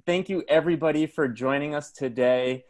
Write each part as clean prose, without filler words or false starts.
thank you everybody for joining us today.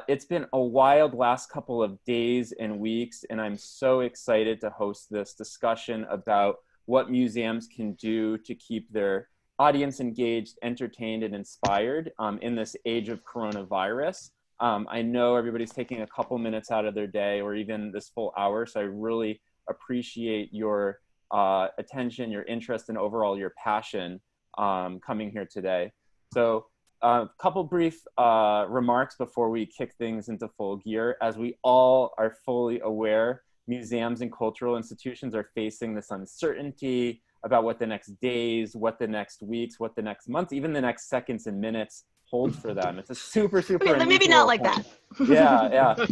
It's been a wild last couple of days and weeks, and I'm so excited to host this discussion about what museums can do to keep their audience engaged, entertained, and inspired in this age of coronavirus. I know everybody's taking a couple minutes out of their day or even this full hour, so I really appreciate your attention, your interest, and overall your passion coming here today. So a couple brief remarks before we kick things into full gear. As we all are fully aware, museums and cultural institutions are facing this uncertainty about what the next days, what the next weeks, what the next months, even the next seconds and minutes hold for them. It's a super maybe not like point. that.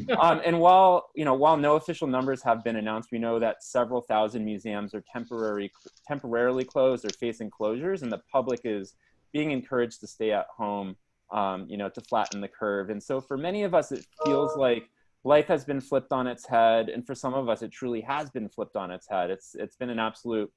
Yeah. And while no official numbers have been announced, we know that several thousand museums are temporarily closed or facing closures, and the public is being encouraged to stay at home, to flatten the curve. And so for many of us, it feels like life has been flipped on its head. And for some of us, it truly has been flipped on its head. It's been an absolute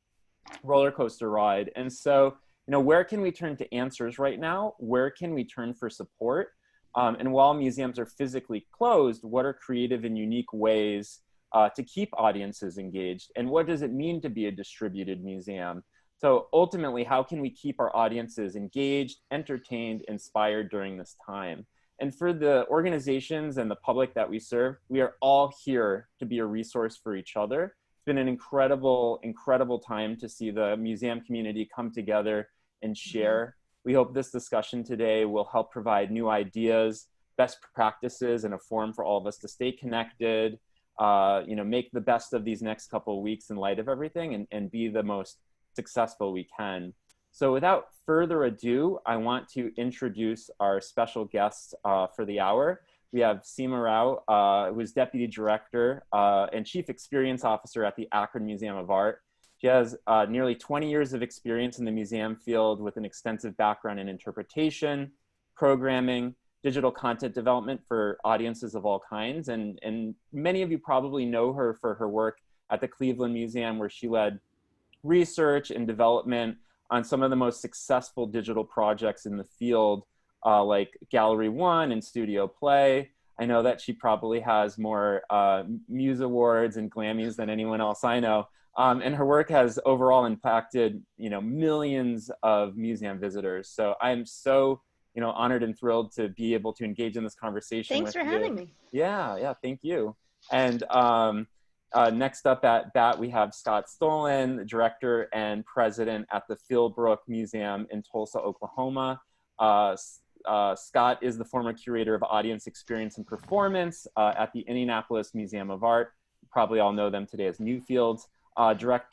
roller coaster ride. And so, where can we turn to answers right now? Where can we turn for support? And while museums are physically closed, what are creative and unique ways to keep audiences engaged? And what does it mean to be a distributed museum? So ultimately, how can we keep our audiences engaged, entertained, inspired during this time? And for the organizations and the public that we serve, we are all here to be a resource for each other. It's been an incredible, incredible time to see the museum community come together and share. We hope this discussion today will help provide new ideas, best practices, and a forum for all of us to stay connected, make the best of these next couple of weeks in light of everything and be the most successful we can. So without further ado, I want to introduce our special guests for the hour. We have Seema Rao, who is Deputy Director and Chief Experience Officer at the Akron Museum of Art. She has nearly 20 years of experience in the museum field with an extensive background in interpretation, programming, digital content development for audiences of all kinds. And many of you probably know her for her work at the Cleveland Museum, where she led research and development on some of the most successful digital projects in the field, like Gallery One and Studio Play. I know that she probably has more Muse Awards and Glammys than anyone else I know. And her work has overall impacted, millions of museum visitors. So I'm so, honored and thrilled to be able to engage in this conversation. Thanks for having me. Yeah, thank you. And next up at bat, we have Scott Stulen, Director and President at the Philbrook Museum in Tulsa, Oklahoma. Scott is the former Curator of Audience Experience and Performance at the Indianapolis Museum of Art. You probably all know them today as Newfields. Project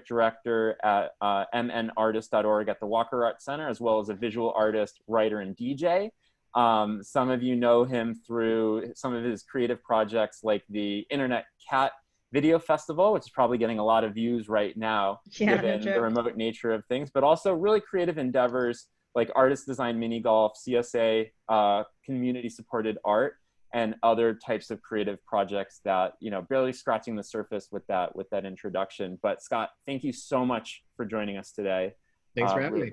Director at mnartist.org at the Walker Art Center, as well as a visual artist, writer, and DJ. Some of you know him through some of his creative projects like the Internet Cat Video Festival, which is probably getting a lot of views right now, given the remote nature of things, but also really creative endeavors like Artist Design Mini Golf, CSA, community supported art, and other types of creative projects that, barely scratching the surface with that introduction. But Scott, thank you so much for joining us today. Thanks for having me.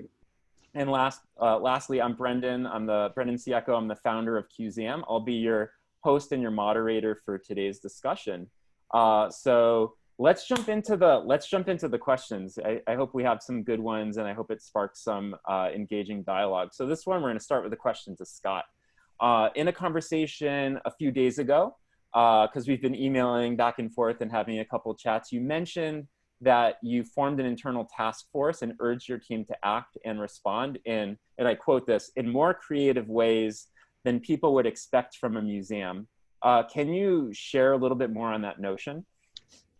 And lastly, I'm Brendan. I'm Brendan Ciecko. I'm the founder of Cuseum. I'll be your host and your moderator for today's discussion. So let's jump into the questions. I hope we have some good ones, and I hope it sparks some engaging dialogue. So this one, we're going to start with a question to Scott. In a conversation a few days ago, because we've been emailing back and forth and having a couple chats, you mentioned that you formed an internal task force and urged your team to act and respond in, and I quote this, in more creative ways than people would expect from a museum. Can you share a little bit more on that notion?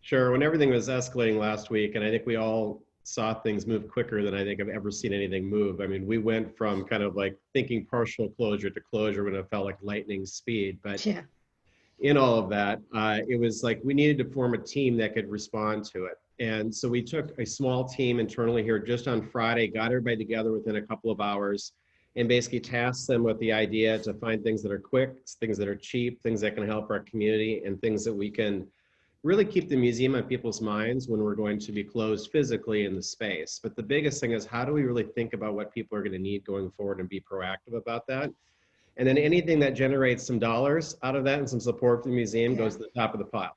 Sure. When everything was escalating last week, and I think we all saw things move quicker than I think I've ever seen anything move. I mean, we went from kind of like thinking partial closure to closure when it felt like lightning speed. But yeah, in all of that, it was like we needed to form a team that could respond to it. And so we took a small team internally here just on Friday, got everybody together within a couple of hours, and basically tasked them with the idea to find things that are quick, things that are cheap, things that can help our community, and things that we can really keep the museum on people's minds when we're going to be closed physically in the space. But the biggest thing is, how do we really think about what people are going to need going forward and be proactive about that? And then anything that generates some dollars out of that and some support for the museum goes to the top of the pile.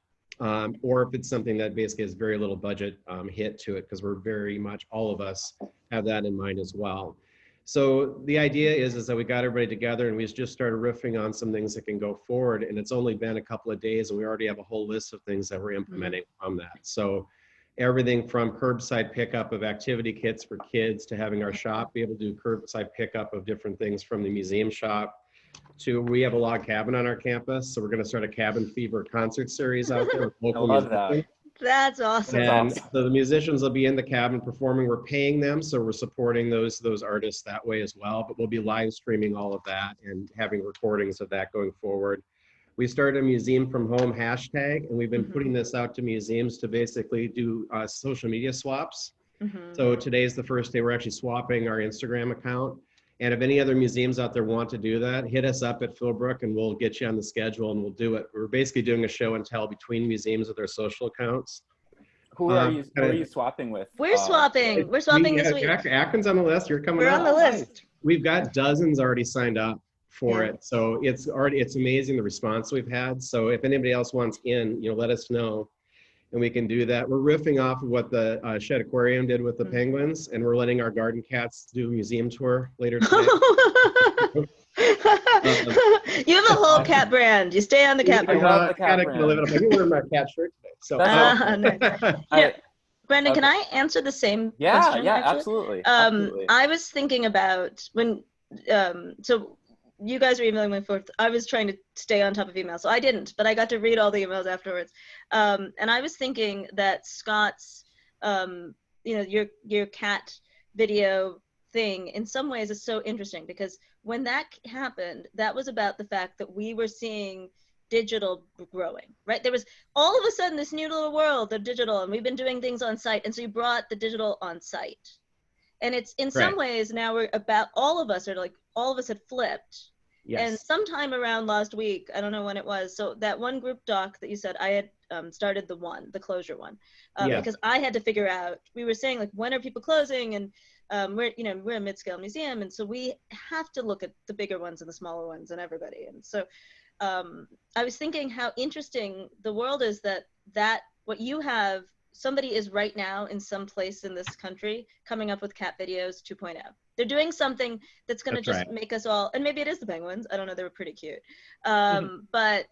Or if it's something that basically has very little budget hit to it, because we're very much, all of us have that in mind as well. So the idea is that we got everybody together and we just started riffing on some things that can go forward. And it's only been a couple of days and we already have a whole list of things that we're implementing from that. So everything from curbside pickup of activity kits for kids, to having our shop be able to do curbside pickup of different things from the museum shop, to we have a log cabin on our campus. So we're going to start a cabin fever concert series out there with local I love musicians. that. That's awesome. And so the musicians will be in the cabin performing. We're paying them, so we're supporting those artists that way as well. But we'll be live streaming all of that and having recordings of that going forward. We started a museum from home hashtag, and we've been putting this out to museums to basically do social media swaps. So today's the first day we're actually swapping our Instagram account. And if any other museums out there want to do that, hit us up at Philbrook and we'll get you on the schedule and we'll do it. We're basically doing a show and tell between museums with their social accounts. Who are you swapping with? We're swapping. We're swapping this week. Akron's on the list. You're coming We're up. on the list. We've got dozens already signed up for it. So it's amazing the response we've had. So if anybody else wants in, let us know. And we can do that. We're riffing off of what the Shed Aquarium did with the penguins, and we're letting our garden cats do a museum tour later today. You have a whole cat brand. You stay on the cat brand. I love the cat brand. Live it up. I'm wearing my cat shirt today. So, nice. Brendan, can I answer the same question? Yeah, actually? absolutely. I was thinking about when, so you guys were emailing me forth. I was trying to stay on top of email, so I didn't, but I got to read all the emails afterwards. And I was thinking that Scott's, your cat video thing in some ways is so interesting, because when that happened, that was about the fact that we were seeing digital growing, right? There was all of a sudden this new little world of digital, and we've been doing things on site. And so you brought the digital on site. And it's in some ways now we're about, all of us had flipped. Yes. And sometime around last week, I don't know when it was, so that one group doc that you said, I had started the closure one, because I had to figure out, we were saying, like, when are people closing? And we're a mid-scale museum, and so we have to look at the bigger ones and the smaller ones and everybody. And so I was thinking how interesting the world is that what you have, somebody is right now in some place in this country coming up with cat videos 2.0. They're doing something that's going to just make us all, and maybe it is the penguins. I don't know. They were pretty cute. But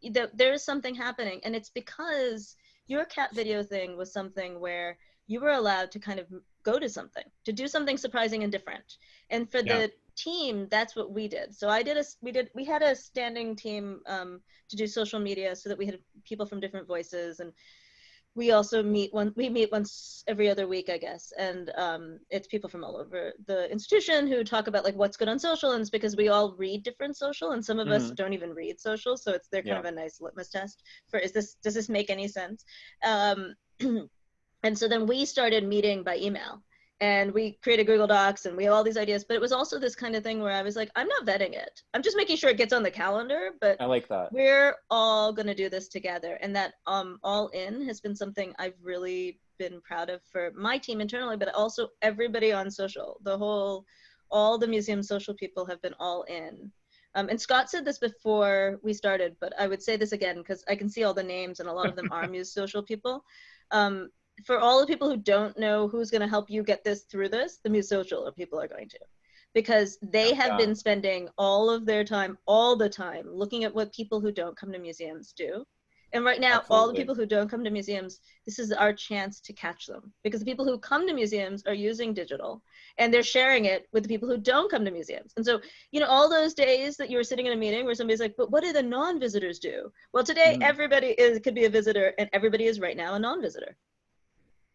there is something happening. And it's because your cat video thing was something where you were allowed to kind of go to something, to do something surprising and different. And for the team, that's what we did. So we had a standing team to do social media, so that we had people from different voices, and we also meet once every other week, I guess. And it's people from all over the institution who talk about, like, what's good on social. And it's because we all read different social, and some of us don't even read social. So they're kind of a nice litmus test for, does this make any sense? And so then we started meeting by email, and we created Google Docs, and we have all these ideas. But it was also this kind of thing where I was like, I'm not vetting it. I'm just making sure it gets on the calendar. But I like that. We're all going to do this together. And that all in has been something I've really been proud of for my team internally, but also everybody on social. All the museum social people have been all in. And Scott said this before we started, but I would say this again, because I can see all the names, and a lot of them are Muse social people. For all the people who don't know who's going to help you get this through this, the Muse social people are going to, because they have been spending all of their time, all the time, looking at what people who don't come to museums do. And right now, all the people who don't come to museums, this is our chance to catch them, because the people who come to museums are using digital, and they're sharing it with the people who don't come to museums. And so, all those days that you were sitting in a meeting where somebody's like, but what do the non-visitors do? Well, today, everybody could be a visitor, and everybody is right now a non-visitor.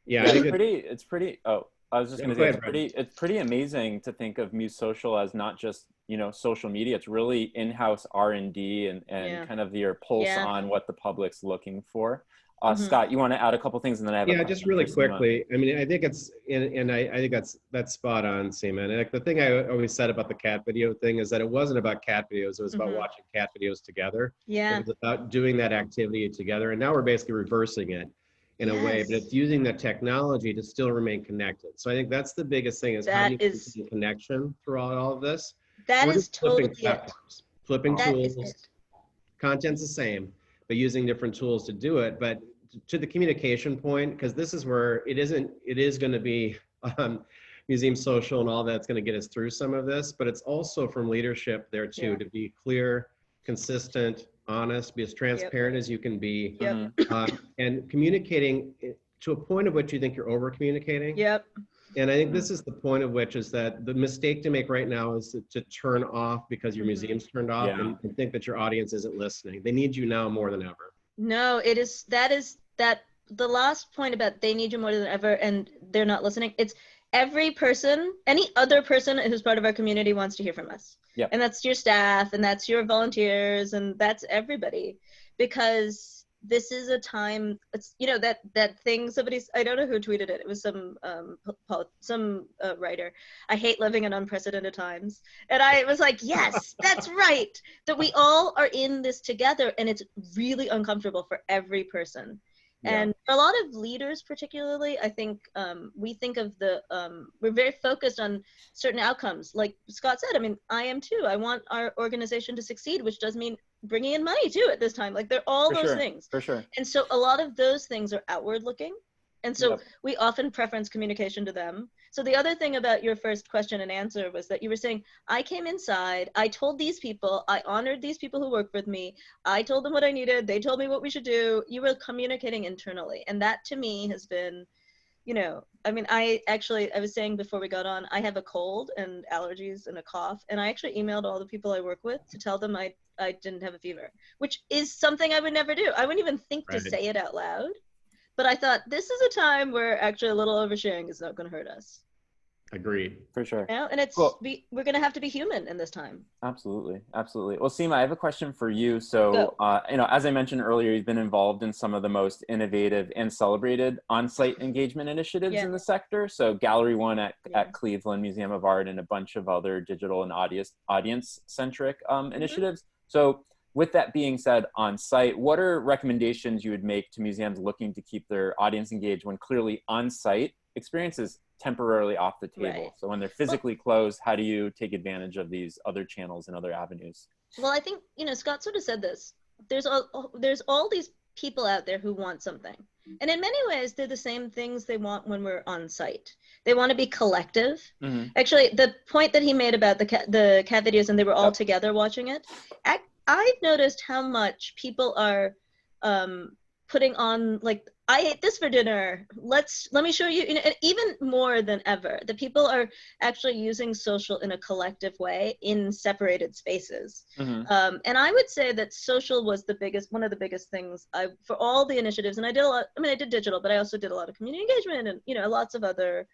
Yeah, it's pretty. Oh, I was just going to say, it's pretty amazing to think of Muse Social as not just, social media. It's really in-house R&D and kind of your pulse on what the public's looking for. Scott, you want to add a couple things, and then I have a Yeah, question just really for Seema. quickly. I mean, I think it's, and I think that's spot on, Seema. And like the thing I always said about the cat video thing is that it wasn't about cat videos. It was about watching cat videos together. Yeah. It was about doing that activity together. And now we're basically reversing it in a way, but it's using the technology to still remain connected. So I think that's the biggest thing is how do you maintain connection throughout all of this? That We're is just flipping totally platforms, flipping That is tools. it. Content's the same, but using different tools to do it. But to the communication point, because this is where it is going to be museum social and all that's going to get us through some of this, but it's also from leadership there too, to be clear, consistent, honest, be as transparent as you can be, and communicating to a point of which you think you're over communicating. And I think this is the point of which is that the mistake to make right now is to turn off because your museum's turned off and think that your audience isn't listening. They need you now more than ever. No, that the last point about they need you more than ever and they're not listening. It's every person, any other person who's part of our community wants to hear from us. And that's your staff and that's your volunteers and that's everybody, because this is a time, it's, you know, that thing I don't know who tweeted it. It was some writer. I hate living in unprecedented times. And I was like, yes, that's right. That we all are in this together and it's really uncomfortable for every person. And for a lot of leaders, particularly, I think we think of we're very focused on certain outcomes. Like Scott said, I mean, I am too. I want our organization to succeed, which does mean bringing in money too at this time. Like they're all those things. For sure. And so a lot of those things are outward looking. And so we often preference communication to them. So the other thing about your first question and answer was that you were saying, I came inside, I told these people, I honored these people who worked with me, I told them what I needed, they told me what we should do. You were communicating internally. And that to me has been, you know, I mean, I was saying before we got on, I have a cold and allergies and a cough. And I actually emailed all the people I work with to tell them I didn't have a fever, which is something I would never do. I wouldn't even think to say it out loud. But I thought this is a time where actually a little oversharing is not going to hurt us. Agreed. For sure. You know? And it's we're going to have to be human in this time. Absolutely. Absolutely. Well, Seema, I have a question for you. So, you know, as I mentioned earlier, you've been involved in some of the most innovative and celebrated on-site engagement initiatives in the sector. So Gallery One at Cleveland Museum of Art and a bunch of other digital and audience-centric initiatives. So with that being said, on site, what are recommendations you would make to museums looking to keep their audience engaged when clearly on site experience is temporarily off the table? So when they're physically closed, how do you take advantage of these other channels and other avenues? Well, I think, you know, Scott sort of said this. There's all these people out there who want something. And in many ways, they're the same things they want when we're on site. They want to be collective. Actually, the point that he made about the cat videos and they were all together watching it, I've noticed how much people are putting on, like, I ate this for dinner. Let me show you, and even more than ever, the people are actually using social in a collective way in separated spaces. And I would say that social was one of the biggest things for all the initiatives. And I did a lot, I mean, I did digital, but I also did a lot of community engagement and, you know, lots of other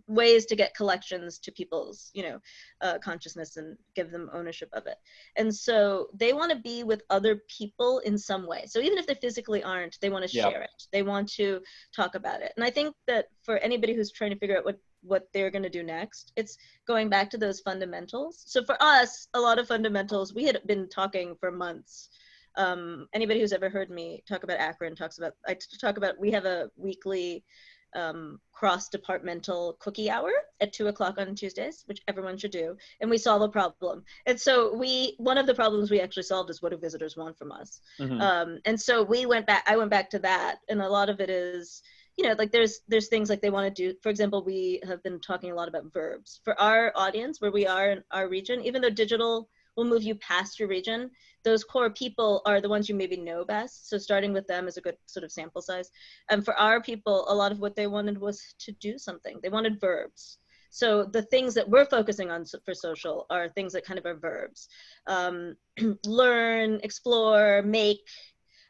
ways to get collections to people's, you know, consciousness and give them ownership of it. And so they want to be with other people in some way. So even if they physically aren't, they want to share it. They want to talk about it. And I think that for anybody who's trying to figure out what they're going to do next, it's going back to those fundamentals. So for us, a lot of fundamentals, we had been talking for months. Anybody who's ever heard me talk about Akron we have a weekly cross-departmental cookie hour at 2:00 on Tuesdays, which everyone should do, and we solve a problem. And so one of the problems we actually solved is, what do visitors want from us? And so I went back to that, and a lot of it is, you know, like there's things like they want to do. For example, we have been talking a lot about verbs for our audience where we are in our region. Even though digital will move you past your region, those core people are the ones you maybe know best. So starting with them is a good sort of sample size. And for our people, a lot of what they wanted was to do something. They wanted verbs. So the things that we're focusing on for social are things that kind of are verbs. Learn, explore, make.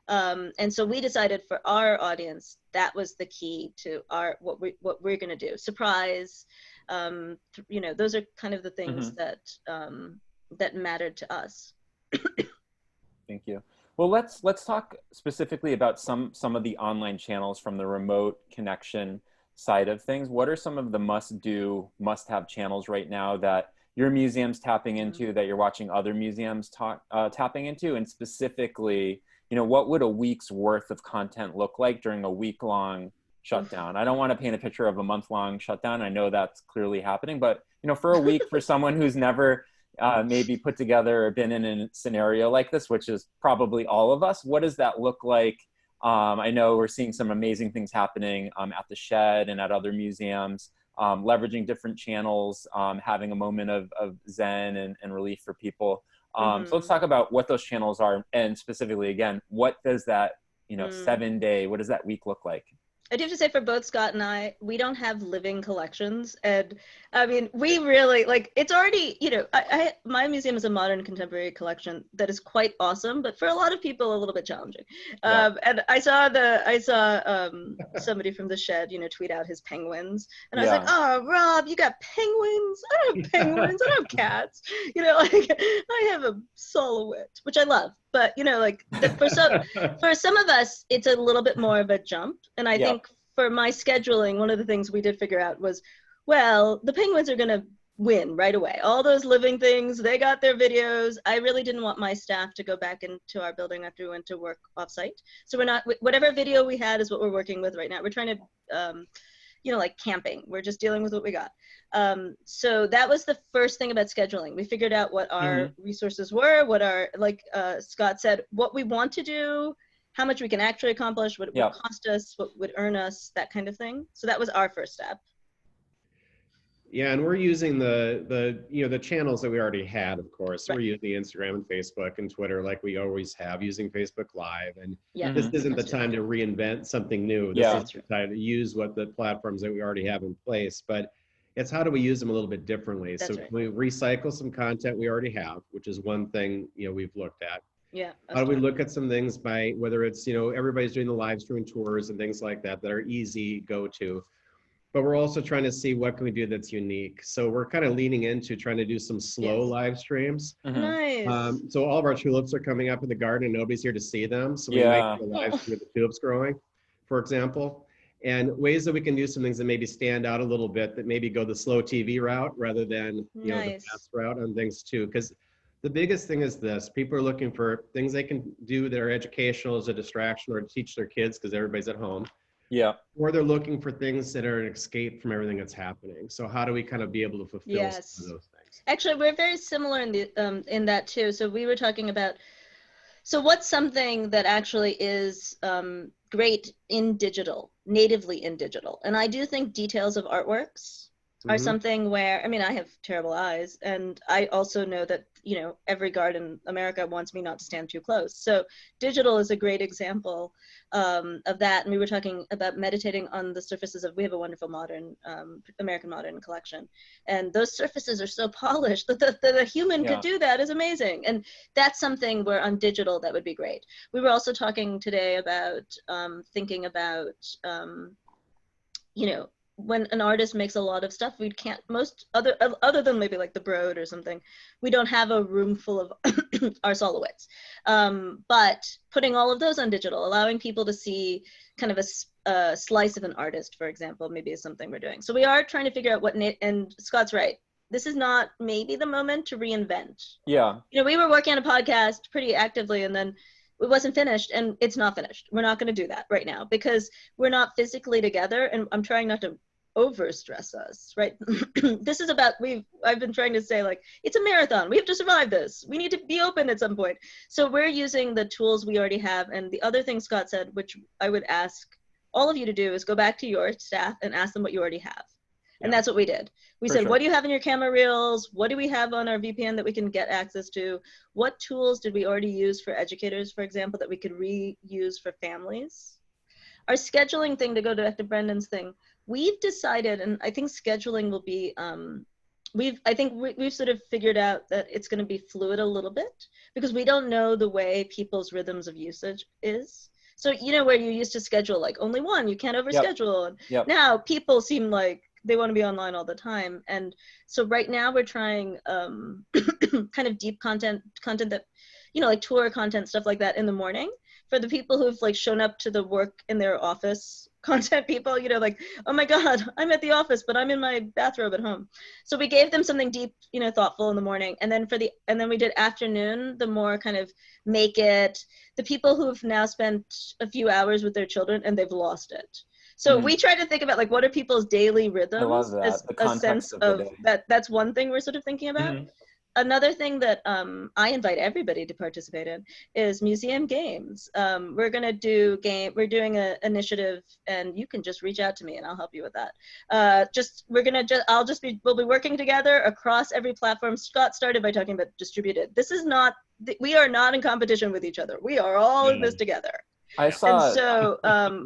And so we decided for our audience, that was the key to what we're going to do. Surprise, you know, those are kind of the things that mattered to us. Thank you. Well, let's talk specifically about some of the online channels from the remote connection side of things. What are some of the must-have channels right now that your museum's tapping into, that you're watching other museums tapping into? And specifically, you know, what would a week's worth of content look like during a week-long shutdown? I don't want to paint a picture of a month-long shutdown. I know that's clearly happening, but, you know, for a week, for someone who's never maybe put together or been in a scenario like this, which is probably all of us, what does that look like? I know we're seeing some amazing things happening at the Shed and at other museums, leveraging different channels, having a moment of zen and relief for people. So let's talk about what those channels are, and specifically, again, what does that, you know, 7-day, what does that week look like? I do have to say, for both Scott and I, we don't have living collections. And I mean, we really, like, it's already, you know, my museum is a modern contemporary collection that is quite awesome, but for a lot of people, a little bit challenging. Yeah. And I saw somebody from the Shed, you know, tweet out his penguins. And I was like, oh, Rob, you got penguins? I don't have penguins. I don't have cats. You know, like, I have a silhouette, which I love. But, you know, like, for some of us, it's a little bit more of a jump. And I think for my scheduling, one of the things we did figure out was, well, the penguins are going to win right away. All those living things, they got their videos. I really didn't want my staff to go back into our building after we went to work offsite. So we're not, whatever video we had is what we're working with right now. We're trying to, you know, like camping. We're just dealing with what we got. So that was the first thing about scheduling. We figured out what our resources were, what our, like Scott said, what we want to do, how much we can actually accomplish, what it would cost us, what would earn us, that kind of thing. So that was our first step. Yeah, and we're using the you know, the channels that we already had, of course. So we're using Instagram and Facebook and Twitter like we always have, using Facebook Live. And this isn't the time to reinvent something new. This is the time to use what the platforms that we already have in place. But it's how do we use them a little bit differently? So can we recycle some content we already have, which is one thing, you know, we've looked at. Yeah. How do we look at some things by, whether it's, you know, everybody's doing the live streaming tours and things like that that are easy go-to. But we're also trying to see what can we do that's unique. So we're kind of leaning into trying to do some slow live streams. Nice. So all of our tulips are coming up in the garden and nobody's here to see them. So we make the live stream of the tulips growing, for example. And ways that we can do some things that maybe stand out a little bit, that maybe go the slow TV route rather than, you know, the fast route on things too. Because the biggest thing is this: people are looking for things they can do that are educational as a distraction or to teach their kids because everybody's at home. Yeah. Or they're looking for things that are an escape from everything that's happening. So how do we kind of be able to fulfill some of those things? Actually, we're very similar in the in that too. So we were talking about, so what's something that actually is great in digital, natively in digital? And I do think details of artworks are something where, I mean, I have terrible eyes, and I also know that, you know, every garden in America wants me not to stand too close. So digital is a great example of that. And we were talking about meditating on the surfaces of, we have a wonderful modern, American modern collection. And those surfaces are so polished that the human could do that is amazing. And that's something where on digital, that would be great. We were also talking today about thinking about, you know, when an artist makes a lot of stuff, we can't, most other than maybe like the Broad or something, we don't have a room full of our silhouettes. But putting all of those on digital, allowing people to see kind of a slice of an artist, for example, maybe is something we're doing. So we are trying to figure out what, and Scott's right, this is not maybe the moment to reinvent. Yeah. You know, we were working on a podcast pretty actively, and then it wasn't finished, and it's not finished. We're not going to do that right now because we're not physically together, and I'm trying not to overstress us, right? This is about, I've been trying to say, like, it's a marathon. We have to survive this. We need to be open at some point. So we're using the tools we already have. And the other thing Scott said, which I would ask all of you to do, is go back to your staff and ask them what you already have. And that's what we did. We said, what do you have in your camera reels? What do we have on our VPN that we can get access to? What tools did we already use for educators, for example, that we could reuse for families? Our scheduling thing, to go back to Brendan's thing, we've decided, and I think scheduling will be, we've sort of figured out that it's going to be fluid a little bit because we don't know the way people's rhythms of usage is. So, you know, where you used to schedule like only one, you can't overschedule. Yep. Now people seem like they want to be online all the time. And so right now we're trying kind of deep content that, like tour content, stuff like that in the morning. For the people who've like shown up to the work in their office content people, like, oh my God, I'm at the office, but I'm in my bathrobe at home. So we gave them something deep, thoughtful in the morning. And then we did afternoon, the more kind of make it, the people who've now spent a few hours with their children and they've lost it. So we try to think about like, what are people's daily rhythms? I love that. As a sense of that. That's one thing we're sort of thinking about. Another thing that I invite everybody to participate in is museum games. We're doing an initiative, and you can just reach out to me and I'll help you with that. We'll be working together across every platform. Scott started by talking about distributed. We are not in competition with each other. We are all in this together. And so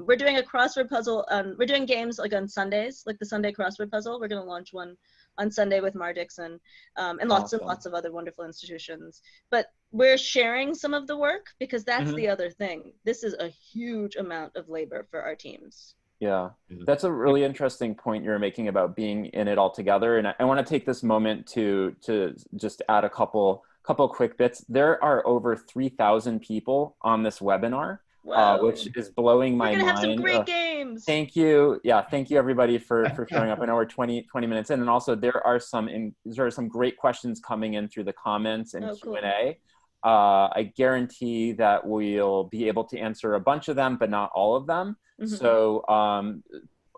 we're doing a crossword puzzle. We're doing games like on Sundays, like the Sunday crossword puzzle. We're going to launch one on Sunday with Mar Dixon and lots of other wonderful institutions. But we're sharing some of the work because that's the other thing. This is a huge amount of labor for our teams. Yeah, that's a really interesting point you're making about being in it all together. And I want to take this moment to just add a couple quick bits. There are over 3,000 people on this webinar. Which is blowing my mind. We're gonna have some great games. Thank you. Yeah, thank you everybody for showing up. I know we're 20 minutes in, and also there are some great questions coming in through the comments and Q&A. Cool. I guarantee that we'll be able to answer a bunch of them, but not all of them. So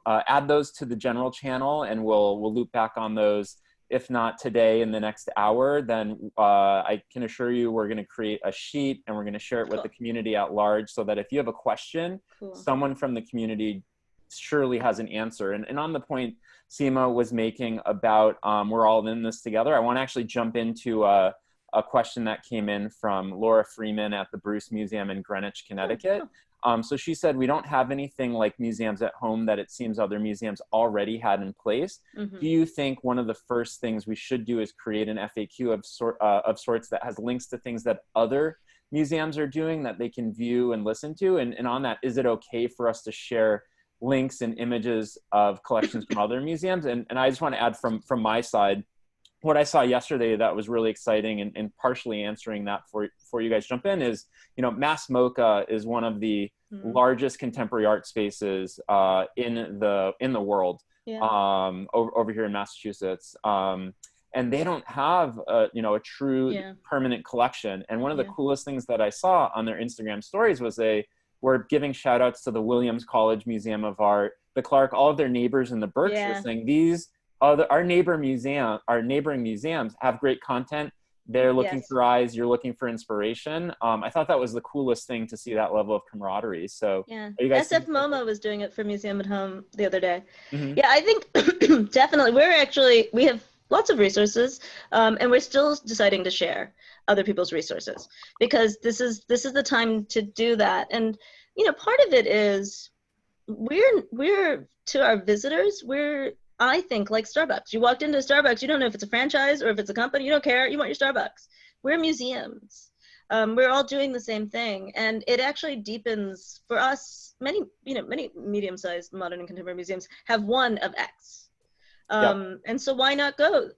add those to the general channel, and we'll loop back on those. If not today, in the next hour, then I can assure you we're going to create a sheet and we're going to share it with the community at large, so that if you have a question, someone from the community surely has an answer. And on the point Seema was making about we're all in this together, I want to actually jump into a question that came in from Laura Freeman at the Bruce Museum in Greenwich, Connecticut. So she said, we don't have anything like museums at home that it seems other museums already had in place. Do you think one of the first things we should do is create an FAQ of sorts that has links to things that other museums are doing that they can view and listen to? And on that, is it okay for us to share links and images of collections from other museums? And I just want to add from my side, what I saw yesterday that was really exciting and partially answering that for you guys jump in is, Mass MoCA is one of the largest contemporary art spaces in the world, over here in Massachusetts. And they don't have a true permanent collection. And one of the coolest things that I saw on their Instagram stories was they were giving shout outs to the Williams College Museum of Art, the Clark, all of their neighbors in the Berkshire, saying our neighboring museums have great content. They're looking for eyes. You're looking for inspiration. I thought that was the coolest thing to see, that level of camaraderie. So SF MoMA was doing it for Museum at Home the other day. Yeah, I think definitely we have lots of resources, and we're still deciding to share other people's resources, because this is the time to do that. And part of it is we're to our visitors, I think like Starbucks. You walked into Starbucks, you don't know if it's a franchise or if it's a company, you don't care, you want your Starbucks. We're museums. We're all doing the same thing. And it actually deepens for us, many medium-sized modern and contemporary museums have one of X. And so why not go?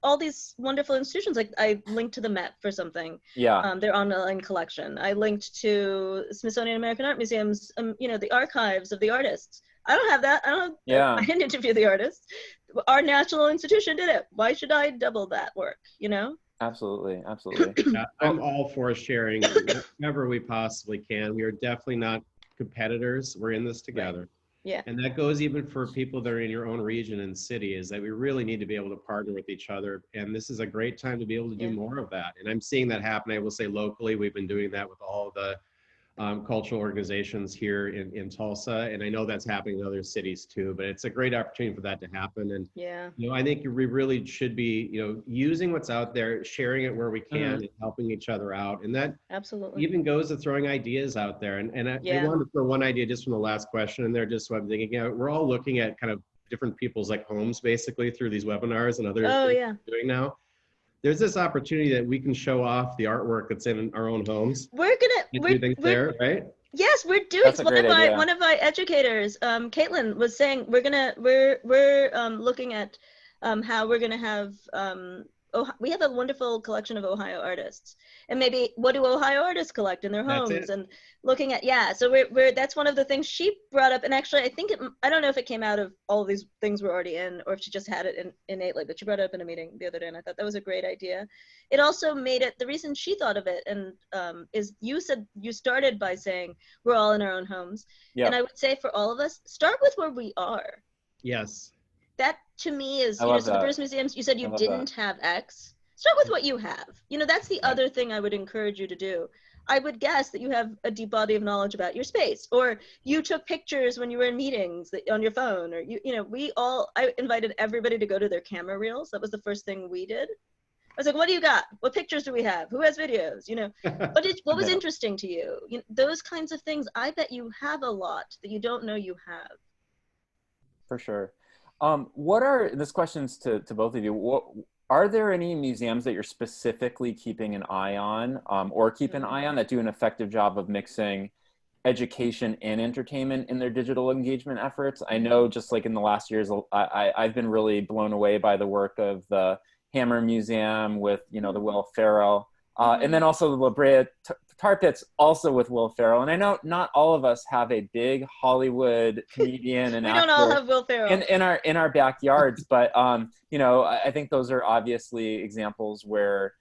All these wonderful institutions, like I linked to the Met for something. Their online collection. I linked to Smithsonian American Art Museums, the archives of the artists. I don't have that. I didn't interview the artists. Our national institution did it. Why should I double that work, Absolutely. I'm all for sharing whenever we possibly can. We are definitely not competitors. We're in this together. Right. Yeah. And that goes even for people that are in your own region and city, is that we really need to be able to partner with each other. And this is a great time to be able to do more of that. And I'm seeing that happen. I will say locally, we've been doing that with all the cultural organizations here in Tulsa, and I know that's happening in other cities too, but it's a great opportunity for that to happen. And I think we really should be using what's out there, sharing it where we can, and helping each other out. And that absolutely even goes to throwing ideas out there. And I wanted to throw one idea just from the last question in there, just what I'm thinking. We're all looking at kind of different people's like homes basically through these webinars and other things we're doing now. There's this opportunity that we can show off the artwork that's in our own homes. We're there, right? Yes, we're doing. One of our educators, Caitlin, was saying we're looking at how we're gonna have we have a wonderful collection of Ohio artists, and maybe what do Ohio artists collect in their That's homes, it. and looking at, yeah, so we're that's one of the things she brought up. And actually I think I don't know if it came out of all of these things we're already in, or if she just had it innately, but she brought it up in a meeting the other day, and I thought that was a great idea. It also made it, the reason she thought of it, and is, you said, you started by saying we're all in our own homes. Yeah. And I would say for all of us, start with where we are. Yes. That to me is, I you know, love so the that. British Museums, you said I you love didn't have X. Start with what you have. You know, that's the Right. other thing I would encourage you to do. I would guess that you have a deep body of knowledge about your space, or you took pictures when you were in meetings on your phone, or you know, I invited everybody to go to their camera reels. That was the first thing we did. I was like, what do you got? What pictures do we have? Who has videos? You know, what was Yeah. interesting to you? You know, those kinds of things. I bet you have a lot that you don't know you have. For sure. What are, this question's to both of you, what, are there any museums that you're specifically keeping an eye on, or keep an eye on, that do an effective job of mixing education and entertainment in their digital engagement efforts? I know, just like in the last years, I've been really blown away by the work of the Hammer Museum with, you know, the Will Ferrell, and then also the La Brea Tar Pits, also with Will Ferrell. And I know not all of us have a big Hollywood comedian and We actor don't all have Will Ferrell in our backyards, but you know, I think those are obviously examples where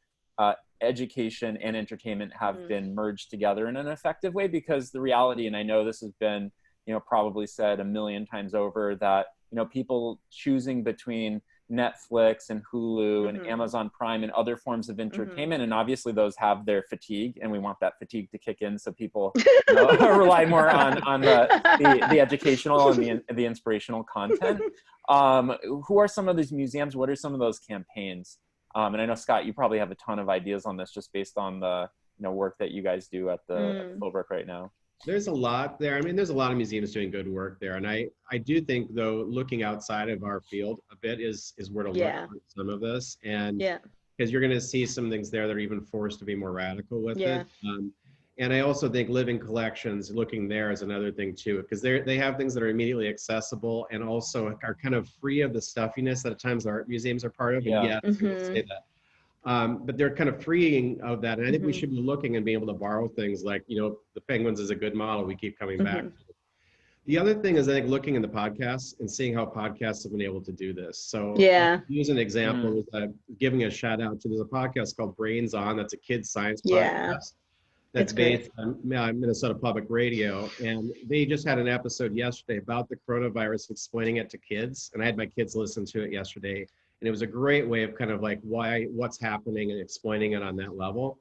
education and entertainment have been merged together in an effective way. Because the reality, and I know this has been, you know, probably said a million times over, that, you know, people choosing between Netflix and Hulu and Amazon Prime and other forms of entertainment, and obviously those have their fatigue, and we want that fatigue to kick in, so people, you know, rely more on the educational and the inspirational content. Who are some of these museums? What are some of those campaigns? And I know, Scott, you probably have a ton of ideas on this, just based on the, you know, work that you guys do at the Philbrook right now. There's a lot there. I mean, there's a lot of museums doing good work there. And I do think, though, looking outside of our field a bit is where to look for some of this. And because you're going to see some things there that are even forced to be more radical with it. And I also think living collections, looking there is another thing too, because they have things that are immediately accessible and also are kind of free of the stuffiness that at times art museums are part of. And yes, I would say that. But they're kind of freeing of that. And I think we should be looking and being able to borrow things like, you know, the Penguins is a good model. We keep coming back to. The other thing is, I think, looking in the podcasts and seeing how podcasts have been able to do this. So I'll use an example, giving a shout out to, there's a podcast called Brains On. That's a kids science podcast. That's based on Minnesota Public Radio. And they just had an episode yesterday about the coronavirus, explaining it to kids. And I had my kids listen to it yesterday. And it was a great way of kind of like what's happening and explaining it on that level.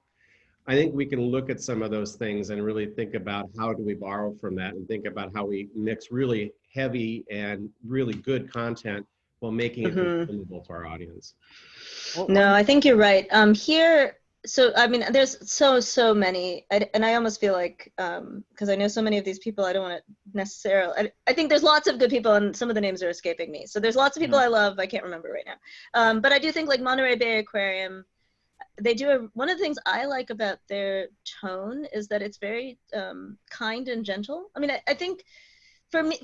I think we can look at some of those things and really think about how do we borrow from that, and think about how we mix really heavy and really good content while making it consumable to our audience. No, I think you're right. Here, so I mean, there's so many, and I almost feel like, because I know so many of these people, I don't want to necessarily, I think there's lots of good people, and some of the names are escaping me. So there's lots of people I love, I can't remember right now. But I do think, like, Monterey Bay Aquarium, they do one of the things I like about their tone is that it's very kind and gentle. I mean, I think for me,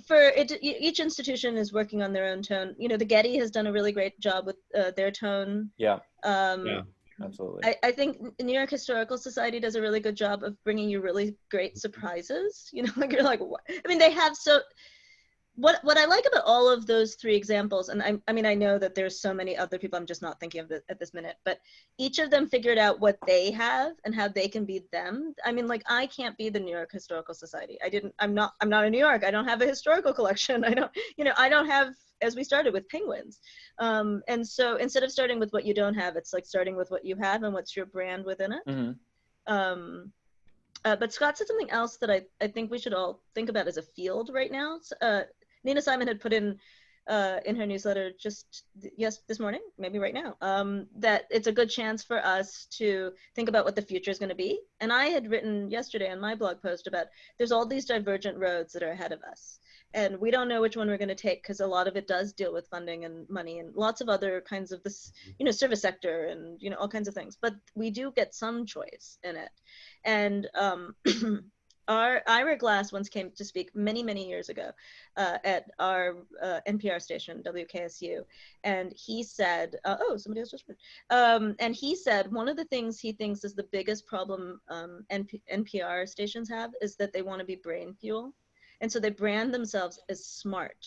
each institution is working on their own tone. You know, the Getty has done a really great job with their tone. Absolutely. I think New York Historical Society does a really good job of bringing you really great surprises. You know, like, you're like, what? I mean, they have what I like about all of those three examples, and I mean, I know that there's so many other people I'm just not thinking of at this minute, but each of them figured out what they have and how they can be them. I mean, like, I can't be the New York Historical Society. I'm not in New York. I don't have a historical collection. I don't have, as we started with, penguins. And so instead of starting with what you don't have, it's like starting with what you have and what's your brand within it. But Scott said something else that I think we should all think about as a field right now. Nina Simon had put in her newsletter just this morning, maybe right now, that it's a good chance for us to think about what the future is going to be. And I had written yesterday on my blog post about there's all these divergent roads that are ahead of us. And we don't know which one we're going to take, because a lot of it does deal with funding and money and lots of other kinds of this, you know, service sector and, you know, all kinds of things. But we do get some choice in it. And our Ira Glass once came to speak many years ago at our NPR station, WKSU, and he said, oh, somebody else just and he said one of the things he thinks is the biggest problem NPR stations have is that they want to be brain fuel, and so they brand themselves as smart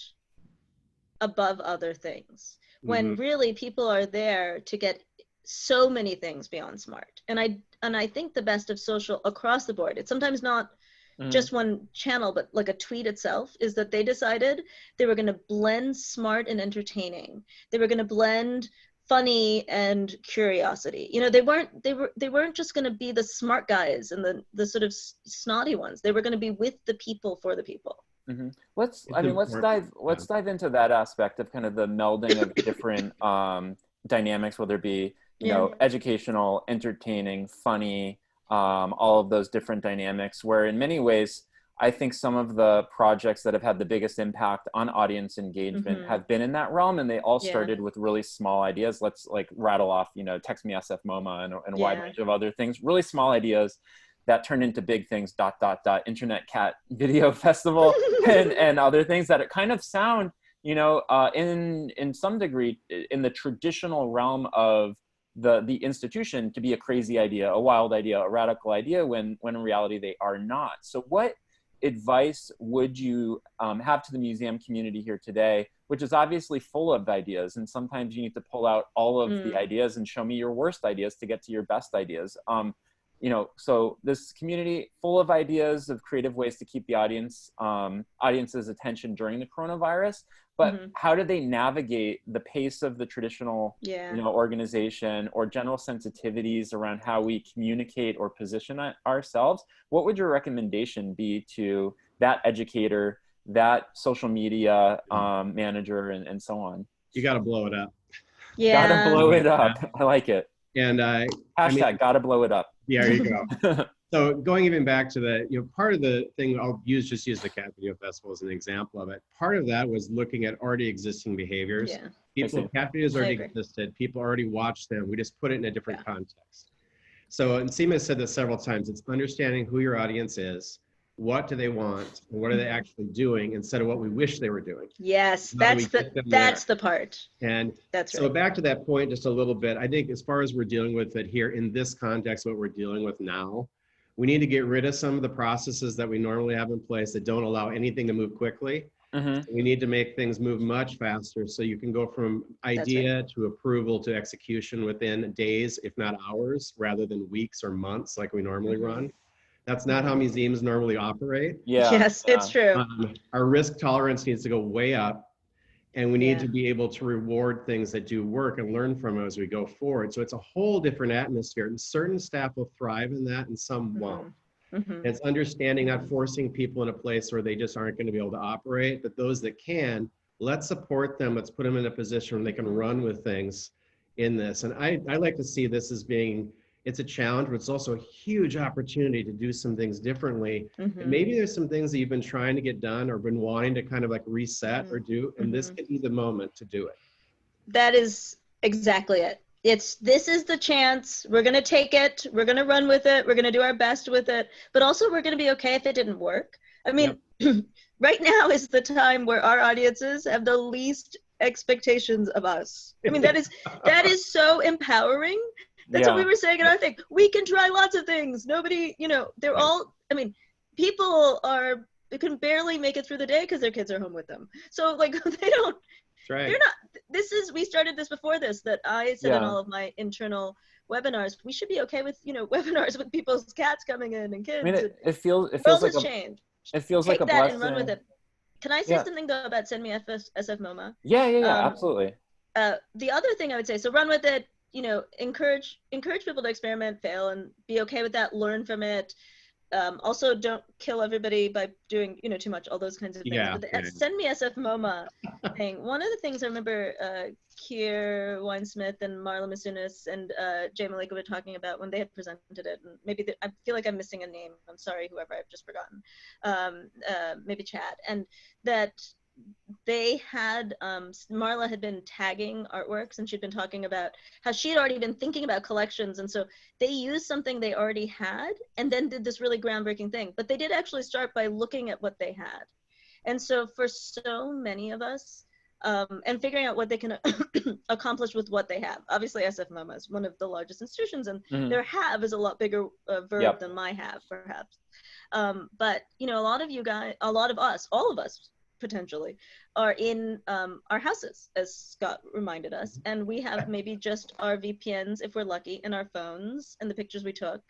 above other things, when really people are there to get so many things beyond smart. And I think the best of social across the board, it's sometimes not just one channel, but like a tweet itself, is that they decided they were going to blend smart and entertaining. They were going to blend funny and curiosity. You know, they weren't just going to be the smart guys and the sort of snotty ones. They were going to be with the people for the people. Let's dive into that aspect of kind of the melding of different dynamics, whether it be you know, educational, entertaining, funny, all of those different dynamics, where in many ways I think some of the projects that have had the biggest impact on audience engagement have been in that realm, and they all started with really small ideas. Let's like rattle off, you know, Text Me SF MoMA and a wide range of other things, really small ideas that turned into big things, ... Internet Cat Video Festival and other things that it kind of sound, you know, in some degree in the traditional realm of the institution to be a crazy idea, a wild idea, a radical idea, when in reality they are not. So what advice would you have to the museum community here today, which is obviously full of ideas, and sometimes you need to pull out all of the ideas and show me your worst ideas to get to your best ideas. You know, so this community full of ideas of creative ways to keep the audience's attention during the coronavirus, but how do they navigate the pace of the traditional, you know, organization or general sensitivities around how we communicate or position ourselves? What would your recommendation be to that educator, that social media manager, and so on? You got to blow it up. Gotta blow it up. I like it. And hashtag gotta blow it up. Yeah, there you go. So going even back to the, you know, part of the thing, I'll use the Cat Video Festival as an example of it. Part of that was looking at already existing behaviors. People, cat videos already existed. People already watched them. We just put it in a different context. So, and Seema said this several times, it's understanding who your audience is, what do they want, and what are they actually doing instead of what we wish they were doing. Yes, that's the part. And that's so back to that point just a little bit, I think as far as we're dealing with it here in this context, what we're dealing with now, we need to get rid of some of the processes that we normally have in place that don't allow anything to move quickly. We need to make things move much faster so you can go from idea to approval to execution within days, if not hours, rather than weeks or months like we normally run. That's not how museums normally operate. Yes, it's true. Our risk tolerance needs to go way up, and we need to be able to reward things that do work and learn from it as we go forward. So it's a whole different atmosphere, and certain staff will thrive in that and some won't. It's understanding, not forcing people in a place where they just aren't going to be able to operate, but those that can, let's support them. Let's put them in a position where they can run with things in this. And I like to see this as being, it's a challenge, but it's also a huge opportunity to do some things differently. And maybe there's some things that you've been trying to get done or been wanting to kind of like reset or do, and this could be the moment to do it. That is exactly it. This is the chance. We're going to take it. We're going to run with it. We're going to do our best with it. But also we're going to be okay if it didn't work. I mean, right now is the time where our audiences have the least expectations of us. I mean, that is so empowering. That's what we were saying in our thing. We can try lots of things. Nobody, you know, they're all, I mean, people can barely make it through the day because their kids are home with them. So like they're not, we started this before this, that I said in all of my internal webinars, we should be okay with, you know, webinars with people's cats coming in and kids. I mean, it feels like changed. It feels Take like a that blessing. And run with it. Can I say something though about Send Me SF MoMA? Yeah, absolutely. The other thing I would say, so run with it, you know, encourage people to experiment, fail, and be okay with that, learn from it. Also, don't kill everybody by doing, you know, too much, all those kinds of things. But the Send Me SF MoMA thing, one of the things I remember Keir Winesmith and Marla Masunis and Jay Malika were talking about when they had presented it, and maybe I feel like I'm missing a name. I'm sorry, whoever I've just forgotten. Maybe Chad. And that they had, Marla had been tagging artworks, and she'd been talking about how she had already been thinking about collections. And so they used something they already had and then did this really groundbreaking thing. But they did actually start by looking at what they had. And so for so many of us, and figuring out what they can accomplish with what they have. Obviously, SF MoMA is one of the largest institutions, and their have is a lot bigger verb than my have, perhaps. But, you know, a lot of you guys, a lot of us, all of us potentially, are in our houses, as Scott reminded us, and we have maybe just our VPNs, if we're lucky, and our phones and the pictures we took.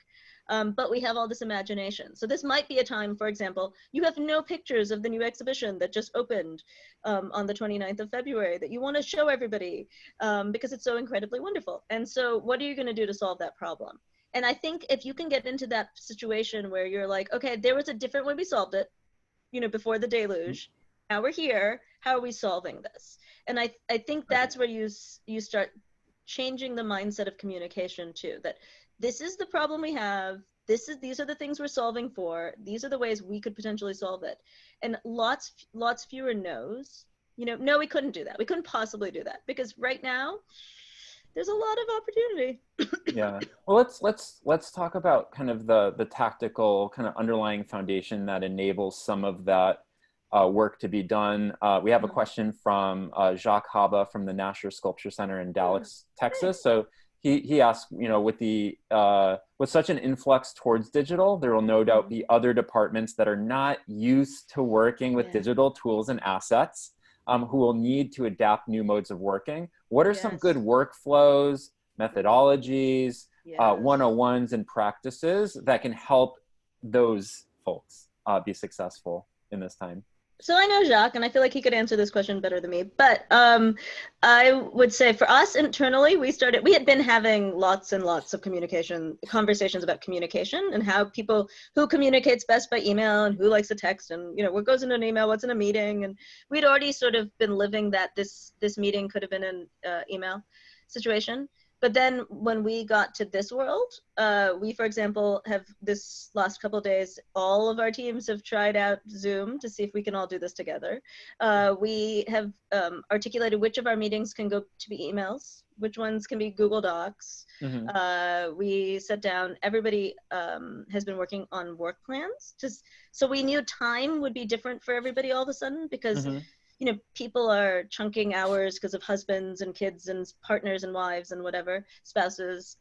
But we have all this imagination. So this might be a time, for example, you have no pictures of the new exhibition that just opened on the 29th of February that you want to show everybody because it's so incredibly wonderful. And so what are you going to do to solve that problem? And I think if you can get into that situation where you're like, okay, there was a different way we solved it, you know, before the deluge. Now we're here. How are we solving this? And I think that's where you start changing the mindset of communication too, that this is the problem we have. These are the things we're solving for. These are the ways we could potentially solve it. And lots fewer no's. You know, no, we couldn't do that. We couldn't possibly do that because right now there's a lot of opportunity. Yeah. Well, let's talk about kind of the tactical kind of underlying foundation that enables some of that work to be done. We have a question from Jacques Haba from the Nasher Sculpture Center in Dallas, Texas. So he asked, you know, with such an influx towards digital, there will no doubt be other departments that are not used to working with digital tools and assets who will need to adapt new modes of working. What are some good workflows, methodologies, 101s and practices that can help those folks be successful in this time? So I know Jacques, and I feel like he could answer this question better than me, but I would say for us internally, we had been having lots and lots of conversations about communication and how who communicates best by email and who likes to text and, you know, what goes in an email, what's in a meeting. And we'd already sort of been living that this meeting could have been an email situation. But then when we got to this world, we, for example, have this last couple of days, all of our teams have tried out Zoom to see if we can all do this together. We have articulated which of our meetings can go to be emails, which ones can be Google Docs. We sat down, everybody has been working on work plans. So we knew time would be different for everybody all of a sudden because you know, people are chunking hours because of husbands and kids and partners and wives and whatever, spouses.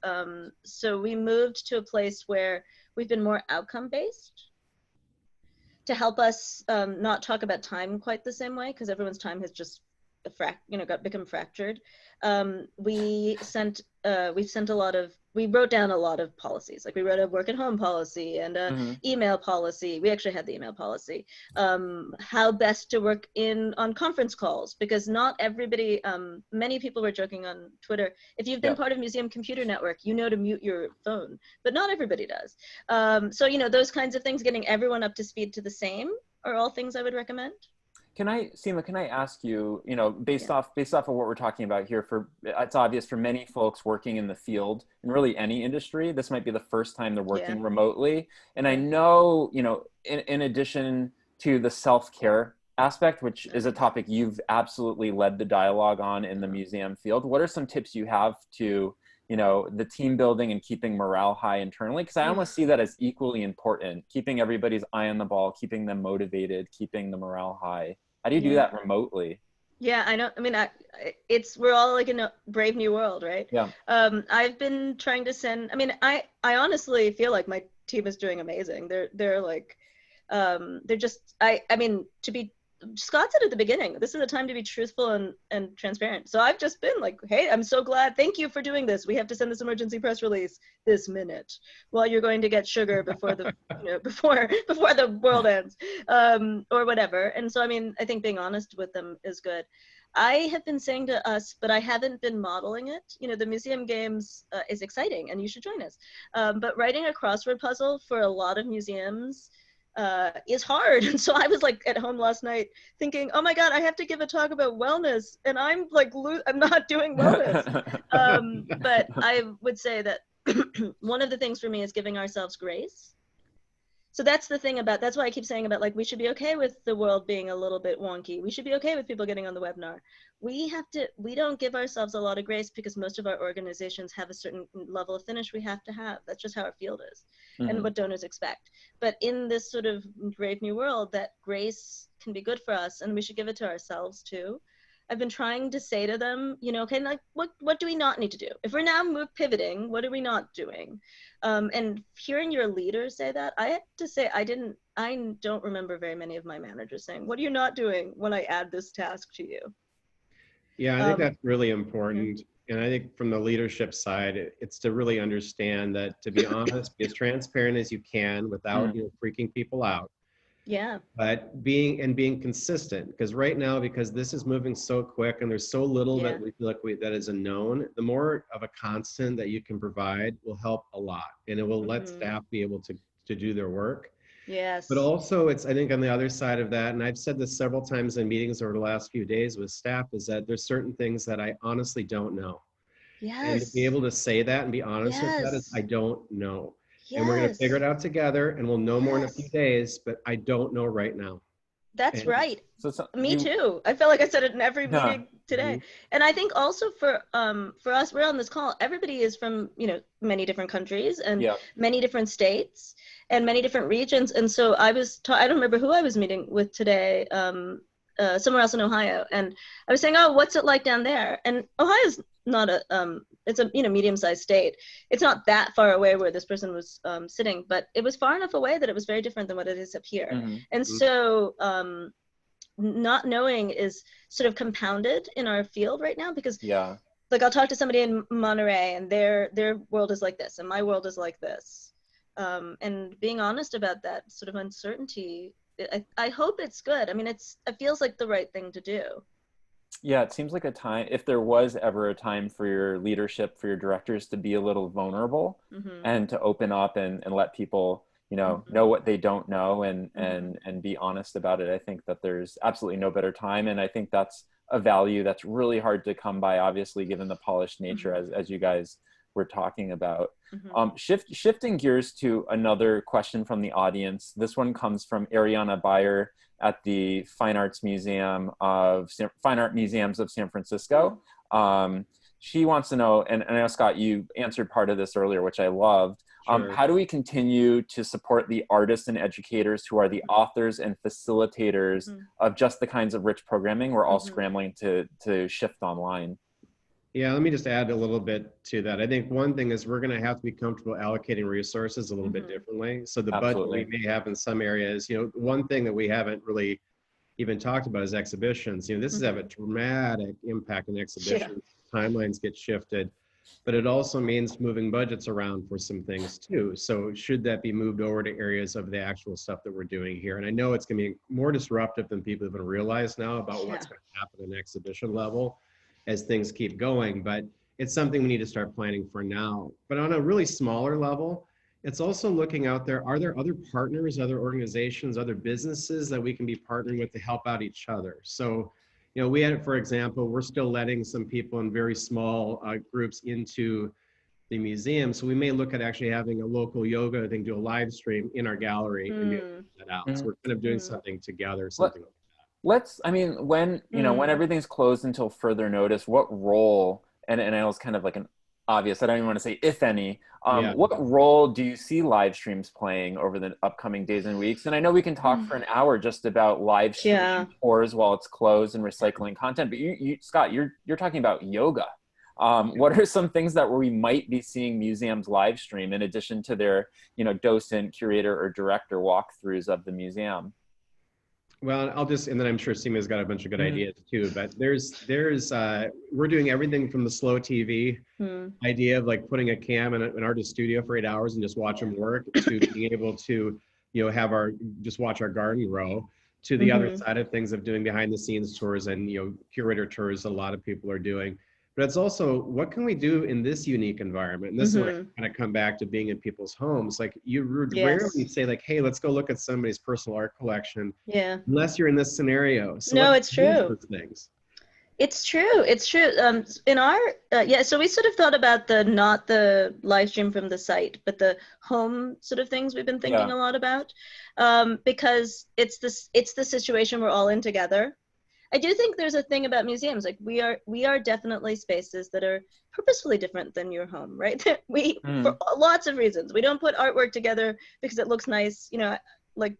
So we moved to a place where we've been more outcome-based to help us not talk about time quite the same way because everyone's time has just become fractured. We wrote down a lot of policies. Like we wrote a work at home policy and a email policy. We actually had the email policy. How best to work on conference calls, because not everybody, many people were joking on Twitter, if you've been part of Museum Computer Network, you know to mute your phone, but not everybody does. So, you know, those kinds of things, getting everyone up to speed to the same are all things I would recommend. Seema, can I ask you, you know, based off of what we're talking about here, it's obvious for many folks working in the field, in really any industry, this might be the first time they're working remotely. And I know, you know, in addition to the self-care aspect, which is a topic you've absolutely led the dialogue on in the museum field, what are some tips you have to, you know, the team building and keeping morale high internally? Because I almost see that as equally important, keeping everybody's eye on the ball, keeping them motivated, keeping the morale high. How do you do that remotely? Yeah, I know. I mean, we're all like in a brave new world, right? Yeah. I've been trying to send, I mean, I honestly feel like my team is doing amazing. They're like, they're just, I mean, Scott said at the beginning, this is a time to be truthful and transparent. So I've just been like, hey, I'm so glad. Thank you for doing this. We have to send this emergency press release this minute while you're going to get sugar before the, you know, before the world ends, or whatever. And so, I mean, I think being honest with them is good. I have been saying to us, but I haven't been modeling it. You know, the museum games is exciting and you should join us. But writing a crossword puzzle for a lot of museums is hard. And so I was like at home last night thinking, oh my God, I have to give a talk about wellness and I'm like, I'm not doing wellness. But I would say that one of the things for me is giving ourselves grace. So that's the thing about, that's why I keep saying about like, we should be okay with the world being a little bit wonky. We should be okay with people getting on the webinar. We don't give ourselves a lot of grace because most of our organizations have a certain level of finish we have to have. That's just how our field is and what donors expect. But in this sort of brave new world, that grace can be good for us and we should give it to ourselves too. I've been trying to say to them, you know, okay, like what do we not need to do? If we're now pivoting, what are we not doing? And hearing your leaders say that, I have to say I don't remember very many of my managers saying, what are you not doing when I add this task to you? Yeah, I think that's really important. And I think from the leadership side, it's to really understand that, to be honest, be as transparent as you can without freaking people out. Yeah. But being consistent, because right now, because this is moving so quick and there's so little that we feel like that is a known, the more of a constant that you can provide will help a lot, and it will let staff be able to do their work. Yes. But also, it's, I think, on the other side of that, and I've said this several times in meetings over the last few days with staff, is that there's certain things that I honestly don't know. Yes. And to be able to say that and be honest with that is, I don't know. Yes. And we're going to figure it out together, and we'll know more in a few days, but I don't know right now. That's right. Me too. I feel like I said it in every meeting today. And I think also for us, we're on this call, everybody is from, you know, many different countries and many different states and many different regions. And so I don't remember who I was meeting with today, somewhere else in Ohio. And I was saying, oh, what's it like down there? And Ohio's not it's a, you know, medium-sized state. It's not that far away where this person was sitting, but it was far enough away that it was very different than what it is up here. And so not knowing is sort of compounded in our field right now because like I'll talk to somebody in Monterey and their world is like this and my world is like this. And being honest about that sort of uncertainty, I hope it's good. I mean, it feels like the right thing to do. Yeah, it seems like a time, if there was ever a time for your leadership, for your directors to be a little vulnerable and to open up and let people, you know what they don't know and be honest about it. I think that there's absolutely no better time. And I think that's a value that's really hard to come by, obviously, given the polished nature as you guys were talking about. Shifting gears to another question from the audience. This one comes from Ariana Bayer at the Fine Art Museums of San Francisco. She wants to know, and I know, Scott, you answered part of this earlier, which I loved. How do we continue to support the artists and educators who are the authors and facilitators of just the kinds of rich programming we're all scrambling to shift online? Yeah, let me just add a little bit to that. I think one thing is we're going to have to be comfortable allocating resources a little bit differently. So the budget we may have in some areas, you know, one thing that we haven't really even talked about is exhibitions. You know, this has have a dramatic impact on exhibitions. Timelines get shifted, but it also means moving budgets around for some things too. So should that be moved over to areas of the actual stuff that we're doing here? And I know it's going to be more disruptive than people even realize now about what's going to happen at an exhibition level as things keep going, but it's something we need to start planning for now. But on a really smaller level, it's also looking out there, are there other partners, other organizations, other businesses that we can be partnering with to help out each other? So, you know, we had, for example, we're still letting some people in very small groups into the museum. So we may look at actually having a local yoga thing, do a live stream in our gallery and be able to put that out. So we're kind of doing something together, something like that. I mean, when, you know, when everything's closed until further notice, what role, and I know it's kind of like an obvious, I don't even want to say if any, what role do you see live streams playing over the upcoming days and weeks? And I know we can talk for an hour just about live streaming tours while it's closed and recycling content, but you Scott, you're talking about yoga. What are some things that we might be seeing museums live stream in addition to their, you know, docent, curator, or director walkthroughs of the museum? Well, I'll just, and then I'm sure Seema's got a bunch of good ideas too, but we're doing everything from the slow TV idea of like putting a cam in an artist studio for 8 hours and just watch them work, to being able to, you know, just watch our garden grow, to the other side of things of doing behind the scenes tours and, you know, curator tours a lot of people are doing. But it's also, what can we do in this unique environment? And this is when I kind of come back to being in people's homes. Like, you rarely say like, hey, let's go look at somebody's personal art collection. Unless you're in this scenario. So no, it's true. Those things. It's true. It's true. In our so we sort of thought about not the live stream from the site, but the home sort of things we've been thinking a lot about, because it's the situation we're all in together. I do think there's a thing about museums, like we are definitely spaces that are purposefully different than your home, right? For lots of reasons, we don't put artwork together because it looks nice, like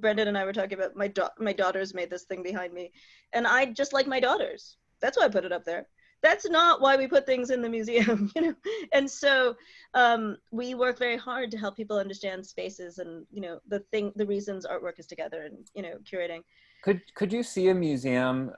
Brendan and I were talking about, my daughters made this thing behind me, and I just like my daughters. That's why I put it up there. That's not why we put things in the museum, And so we work very hard to help people understand spaces and, the reasons artwork is together and, curating. Could you see a museum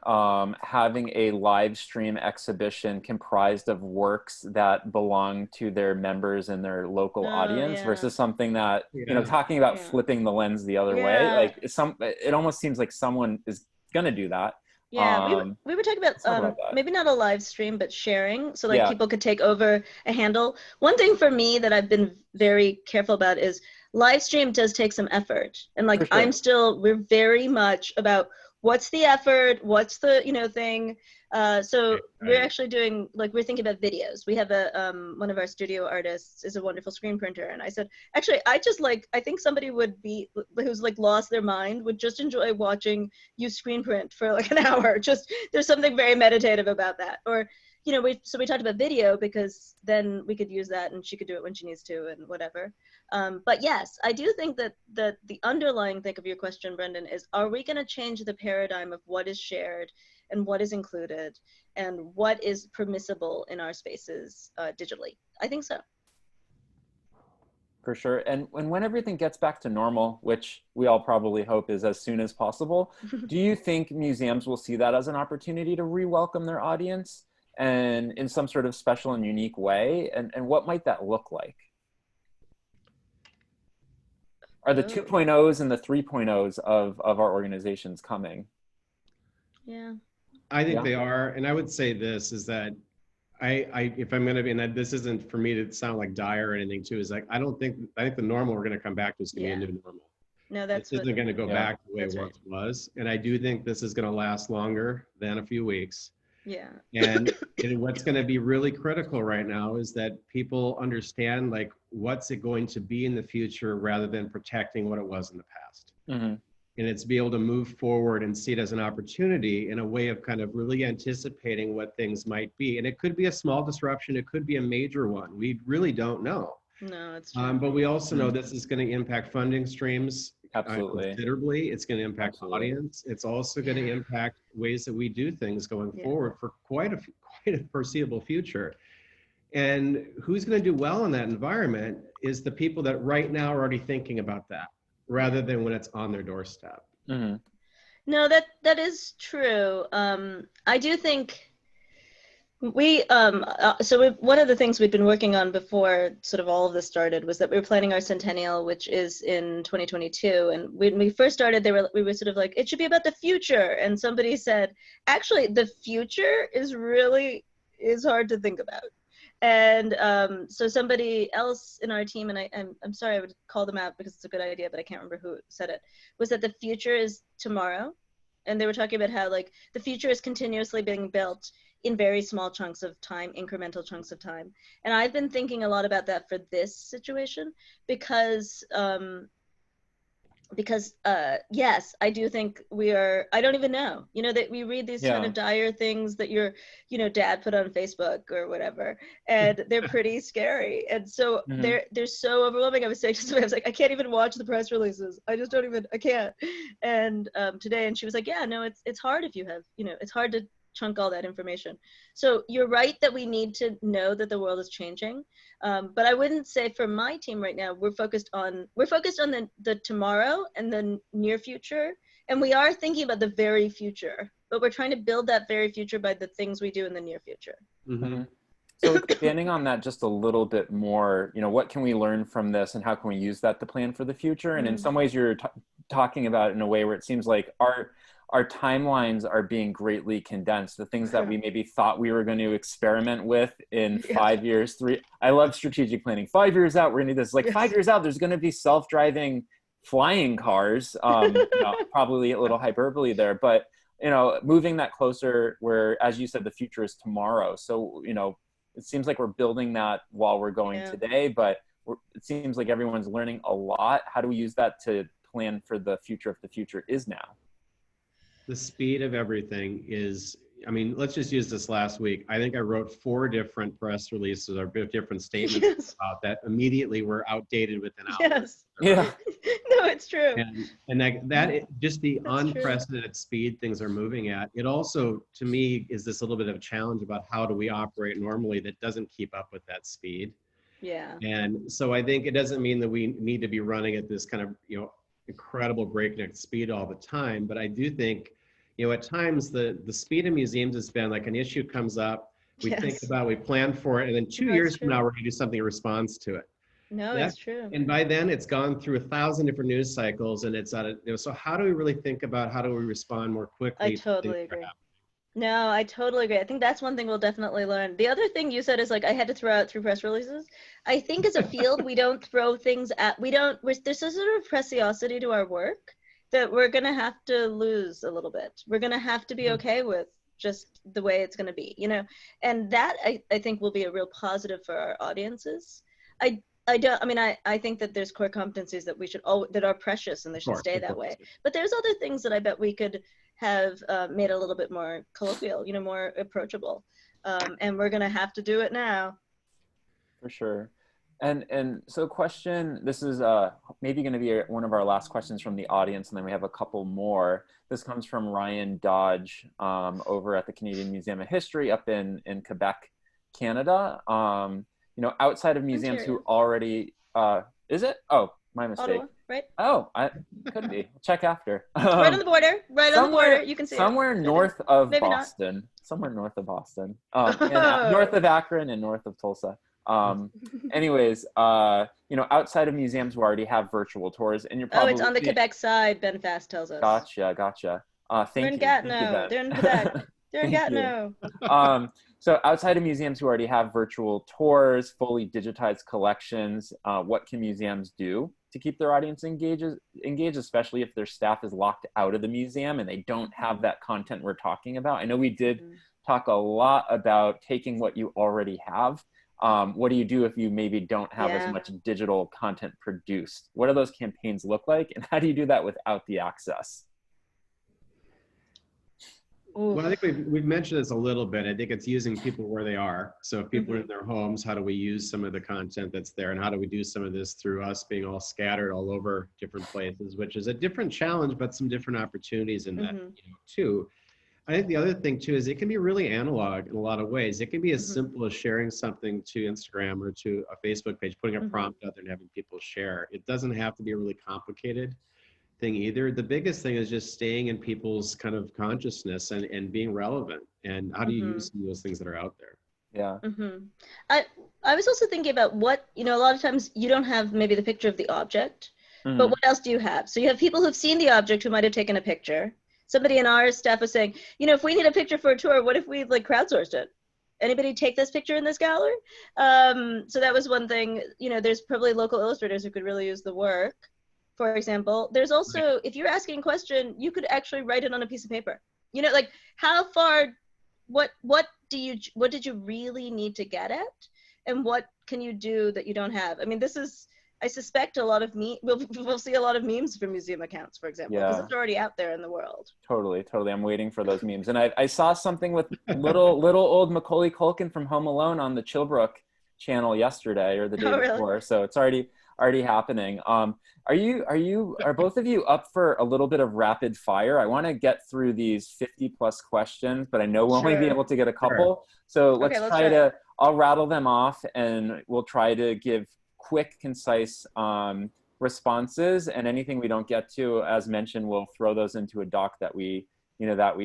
having a live stream exhibition comprised of works that belong to their members and their local audience versus something that, talking about flipping the lens the other way, like it almost seems like someone is going to do that. Yeah, we were talking about maybe not a live stream, but sharing. So like people could take over a handle. One thing for me that I've been very careful about is live stream does take some effort. And like, we're very much about what's the effort, what's the, thing. So we're actually doing, like, we're thinking about videos. We have one of our studio artists is a wonderful screen printer. And I said, actually, I think somebody who's like lost their mind would just enjoy watching you screen print for like an hour. There's something very meditative about that. Or, we talked about video because then we could use that and she could do it when she needs to and whatever. But yes, I do think that the underlying thing of your question, Brendan, is, are we going to change the paradigm of what is shared and what is included and what is permissible in our spaces digitally? I think so. For sure. And when everything gets back to normal, which we all probably hope is as soon as possible, do you think museums will see that as an opportunity to re-welcome their audience and in some sort of special and unique way? And what might that look like? Are the 2.0s and the 3.0s of our organizations coming? Yeah. I think they are. And I would say this is that if I'm going to be, and this isn't for me to sound like dire or anything too, is like, I think the normal we're going to come back to is going to be a new normal. No, this isn't going to go back the way it once was. And I do think this is going to last longer than a few weeks. Yeah. And what's going to be really critical right now is that people understand, like, what's it going to be in the future rather than protecting what it was in the past. Mm-hmm. And it's be able to move forward and see it as an opportunity in a way of kind of really anticipating what things might be. And it could be a small disruption. It could be a major one. We really don't know. No, it's true. But we also know this is going to impact funding streams. Absolutely. Considerably. It's going to impact audience. It's also going to impact ways that we do things going forward for quite a foreseeable future. And who's going to do well in that environment is the people that right now are already thinking about that, rather than when it's on their doorstep. Mm-hmm. No, that is true. I do think one of the things we'd been working on before sort of all of this started was that we were planning our centennial, which is in 2022. And when we first started, we were sort of like, it should be about the future. And somebody said, actually, the future is hard to think about. And so somebody else in our team, and I'm sorry, I would call them out because it's a good idea, but I can't remember who said it, was that the future is tomorrow. And they were talking about how, like, the future is continuously being built in very small chunks of time, incremental chunks of time. And I've been thinking a lot about that for this situation because yes, I do think I don't even know, that we read these kind of dire things that your, dad put on Facebook or whatever, and they're pretty scary. And so they're so overwhelming. I was saying to somebody, I was like, I can't even watch the press releases. I can't. And today, and she was like, yeah, no, it's hard if you have, it's hard to chunk all that information. So you're right that we need to know that the world is changing. But I wouldn't say for my team right now, we're focused on the tomorrow and the near future. And we are thinking about the very future, but we're trying to build that very future by the things we do in the near future. Mm-hmm. So expanding on that just a little bit more, what can we learn from this and how can we use that to plan for the future? And in some ways you're talking about it in a way where it seems like our timelines are being greatly condensed. The things that we maybe thought we were going to experiment with in 5 years, I love strategic planning. 5 years out, we're going to do this. Like 5 years out, there's going to be self-driving flying cars. Probably a little hyperbole there, but you know, moving that closer where, as you said, the future is tomorrow. So, you know, it seems like we're building that while we're going today, but it seems like everyone's learning a lot. How do we use that to plan for the future if the future is now? The speed of everything is, I mean, let's just use this last week. I think I wrote 4 different press releases or different statements about that immediately were outdated within hours. Yes. Yeah. No, it's true. And that just the That's unprecedented speed things are moving at. It also, to me, is this a little bit of a challenge about how do we operate normally that doesn't keep up with that speed. Yeah. And so I think it doesn't mean that we need to be running at this kind of, you know, incredible breakneck speed all the time. But I do think, you know, at times the speed of museums has been like an issue comes up, we think about, we plan for it, and then 2 years from now, we're gonna do something in response to it. No, it's true. And by then it's gone through 1,000 different news cycles and it's at a, you know, so how do we really think about how do we respond more quickly? I totally agree. No, I totally agree. I think that's one thing we'll definitely learn. The other thing you said is like, I had to throw out 3 press releases. I think as a field, we don't throw things at, there's a sort of preciosity to our work that we're going to have to lose a little bit. We're going to have to be okay with just the way it's going to be, you know, and that I think will be a real positive for our audiences. I think that there's core competencies that we should that are precious and they should stay that way. But there's other things that I bet we could have made a little bit more colloquial, you know, more approachable. And we're gonna have to do it now. For sure. And so question, this is maybe gonna be one of our last questions from the audience, and then we have a couple more. This comes from Ryan Dodge over at the Canadian Museum of History up in Quebec, Canada. You know, outside of museums who already, is it? Oh, my mistake. Ottawa, right? Oh, could be. Check after. Right on the border. Right on the border. You can see somewhere north of Boston. Not. Somewhere north of Boston. And north of Akron and north of Tulsa. Anyways, you know, outside of museums who already have virtual tours, and you're probably. Oh, it's on the Quebec side. Ben Fast tells us. Gotcha. Thank you. Gatineau. They're in Quebec. They're in Gatineau. So outside of museums who already have virtual tours, fully digitized collections, what can museums do to keep their audience engaged, especially if their staff is locked out of the museum and they don't have that content we're talking about? I know we did talk a lot about taking what you already have. What do you do if you maybe don't have as much digital content produced? What do those campaigns look like? And how do you do that without the access? Well, I think we've mentioned this a little bit. I think it's using people where they are. So if people are in their homes, how do we use some of the content that's there? And how do we do some of this through us being all scattered all over different places, which is a different challenge, but some different opportunities in that, you know, too. I think the other thing too is it can be really analog in a lot of ways. It can be as simple as sharing something to Instagram or to a Facebook page, putting a prompt out there and having people share. It doesn't have to be a really complicated thing either. The biggest thing is just staying in people's kind of consciousness and being relevant. And how do you use some of those things that are out there? Yeah. I was also thinking about what, you know, a lot of times you don't have maybe the picture of the object, but what else do you have? So you have people who've seen the object who might have taken a picture. Somebody in our staff was saying, you know, if we need a picture for a tour, what if we like crowdsourced it? Anybody take this picture in this gallery? So that was one thing. You know, there's probably local illustrators who could really use the work. For example, there's also, if you're asking a question, you could actually write it on a piece of paper. You know, like how far, what did you really need to get at? And what can you do that you don't have? I mean, this is, I suspect a lot of we'll see a lot of memes from museum accounts, for example, because it's already out there in the world. Totally. I'm waiting for those memes. And I saw something with little old Macaulay Culkin from Home Alone on the Philbrook channel yesterday or the day before. Really? So it's already happening. Are both of you up for a little bit of rapid fire? I want to get through these 50 plus questions, but I know we'll only be able to get a couple. So let's try I'll rattle them off and we'll try to give quick, concise responses, and anything we don't get to, as mentioned, we'll throw those into a doc that we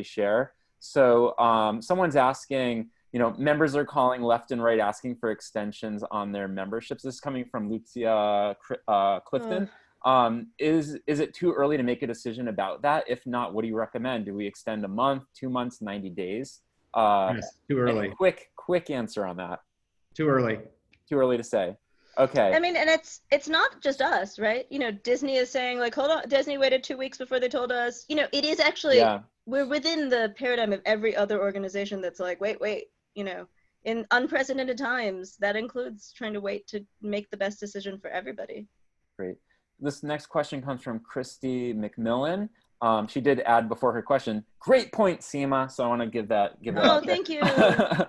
share. So someone's asking, you know, members are calling left and right asking for extensions on their memberships. This is coming from Lucia Clifton. Is it too early to make a decision about that? If not, what do you recommend? Do we extend a month, 2 months, 90 days? Yes, too early. Quick answer on that. Too early. Too early to say. Okay. I mean, and it's not just us, right? You know, Disney is saying like, hold on, Disney waited 2 weeks before they told us. You know, it is actually we're within the paradigm of every other organization that's like, wait, you know, in unprecedented times, that includes trying to wait to make the best decision for everybody. Great. This next question comes from Christy McMillan. She did add before her question, great point, Seema. So I want to give that. Oh, thank you.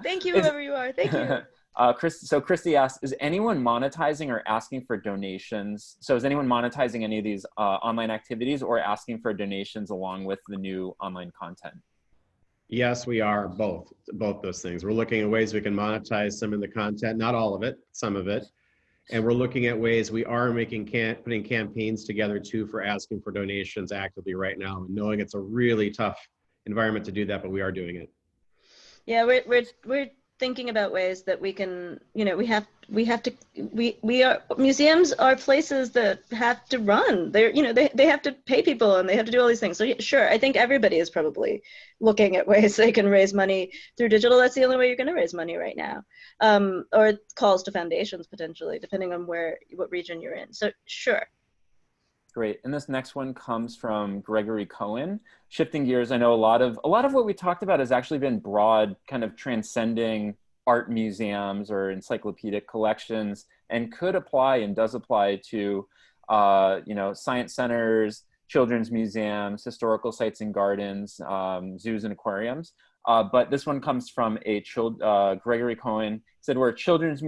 Thank you, whoever you are. Thank you. So Christy asks, is anyone monetizing or asking for donations? So is anyone monetizing any of these online activities or asking for donations along with the new online content? Yes, we are both those things. We're looking at ways we can monetize some of the content, not all of it, some of it. And we're looking at ways we are putting campaigns together too for asking for donations actively right now, and knowing it's a really tough environment to do that, but we are doing it. Yeah, we're thinking about ways that we can, you know, museums are places that have to run. They're, you know, they have to pay people and they have to do all these things. So yeah, sure, I think everybody is probably looking at ways they can raise money through digital. That's the only way you're going to raise money right now. Or calls to foundations potentially, depending on what region you're in. So sure. Great. And this next one comes from Gregory Cohen. Shifting gears, I know a lot of what we talked about has actually been broad, kind of transcending art museums or encyclopedic collections, and could apply and does apply to, you know, science centers, children's museums, historical sites and gardens, zoos and aquariums. But this one comes from Gregory Cohen. He said, we're a children's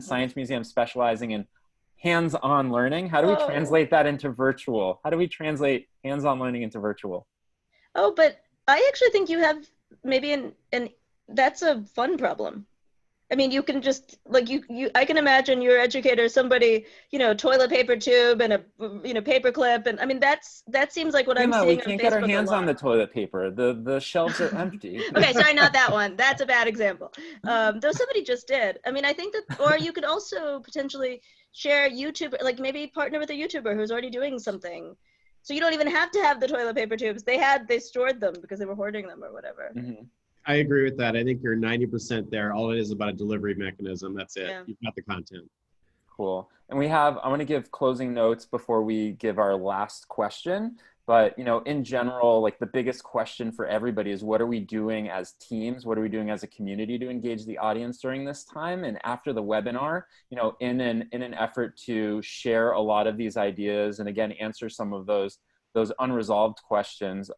science museum specializing in hands-on learning. How do we translate that into virtual? How do we translate hands-on learning into virtual? Oh, but I actually think you have maybe that's a fun problem. I mean, you can just like I can imagine your educator, somebody, you know, toilet paper tube and a, you know, paper clip, and I mean that seems like what I'm seeing on Facebook. We can't get our hands on the toilet paper. The shelves are empty. Okay, sorry, not that one. That's a bad example. Though somebody just did. I mean, I think that, or you could also potentially share YouTube, like maybe partner with a YouTuber who's already doing something. So you don't even have to have the toilet paper tubes. They stored them because they were hoarding them or whatever. Mm-hmm. I agree with that. I think you're 90% there. All it is about a delivery mechanism. That's it. Yeah. You've got the content. Cool. And I want to give closing notes before we give our last question. But, you know, in general, like the biggest question for everybody is, what are we doing as teams? What are we doing as a community to engage the audience during this time? And after the webinar, you know, in an effort to share a lot of these ideas and again, answer some of those unresolved questions,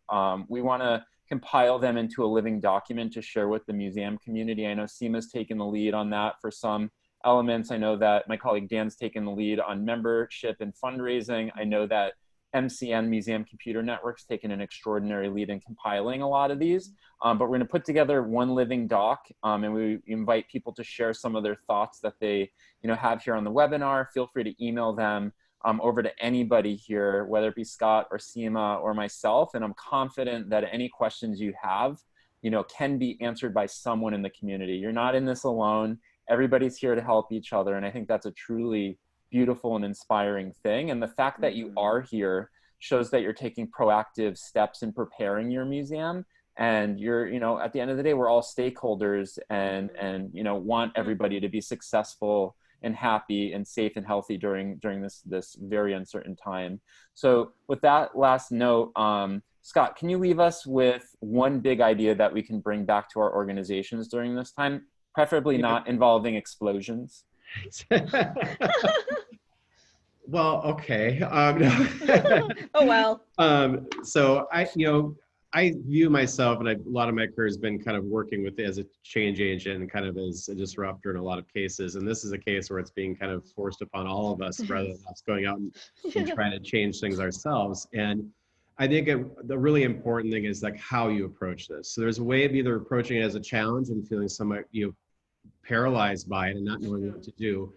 we want to compile them into a living document to share with the museum community. I know Seema's taken the lead on that for some elements. I know that my colleague Dan's taken the lead on membership and fundraising. I know that MCN, Museum Computer Network's taken an extraordinary lead in compiling a lot of these, but we're going to put together one living doc, and we invite people to share some of their thoughts that they, you know, have here on the webinar. Feel free to email them over to anybody here, whether it be Scott or Seema or myself, and I'm confident that any questions you have, you know, can be answered by someone in the community. You're not in this alone. Everybody's here to help each other, and I think that's a truly beautiful and inspiring thing. And the fact that you are here shows that you're taking proactive steps in preparing your museum. And you're, you know, at the end of the day, we're all stakeholders and you know, want everybody to be successful and happy and safe and healthy during this very uncertain time. So with that last note, Scott, can you leave us with one big idea that we can bring back to our organizations during this time, preferably not involving explosions? Well, okay. Oh, well. So I view myself, and a lot of my career has been kind of working with as a change agent and kind of as a disruptor in a lot of cases. And this is a case where it's being kind of forced upon all of us rather than us going out and trying to change things ourselves. And I think the really important thing is like how you approach this. So there's a way of either approaching it as a challenge and feeling somewhat, you know, paralyzed by it and not knowing what to do,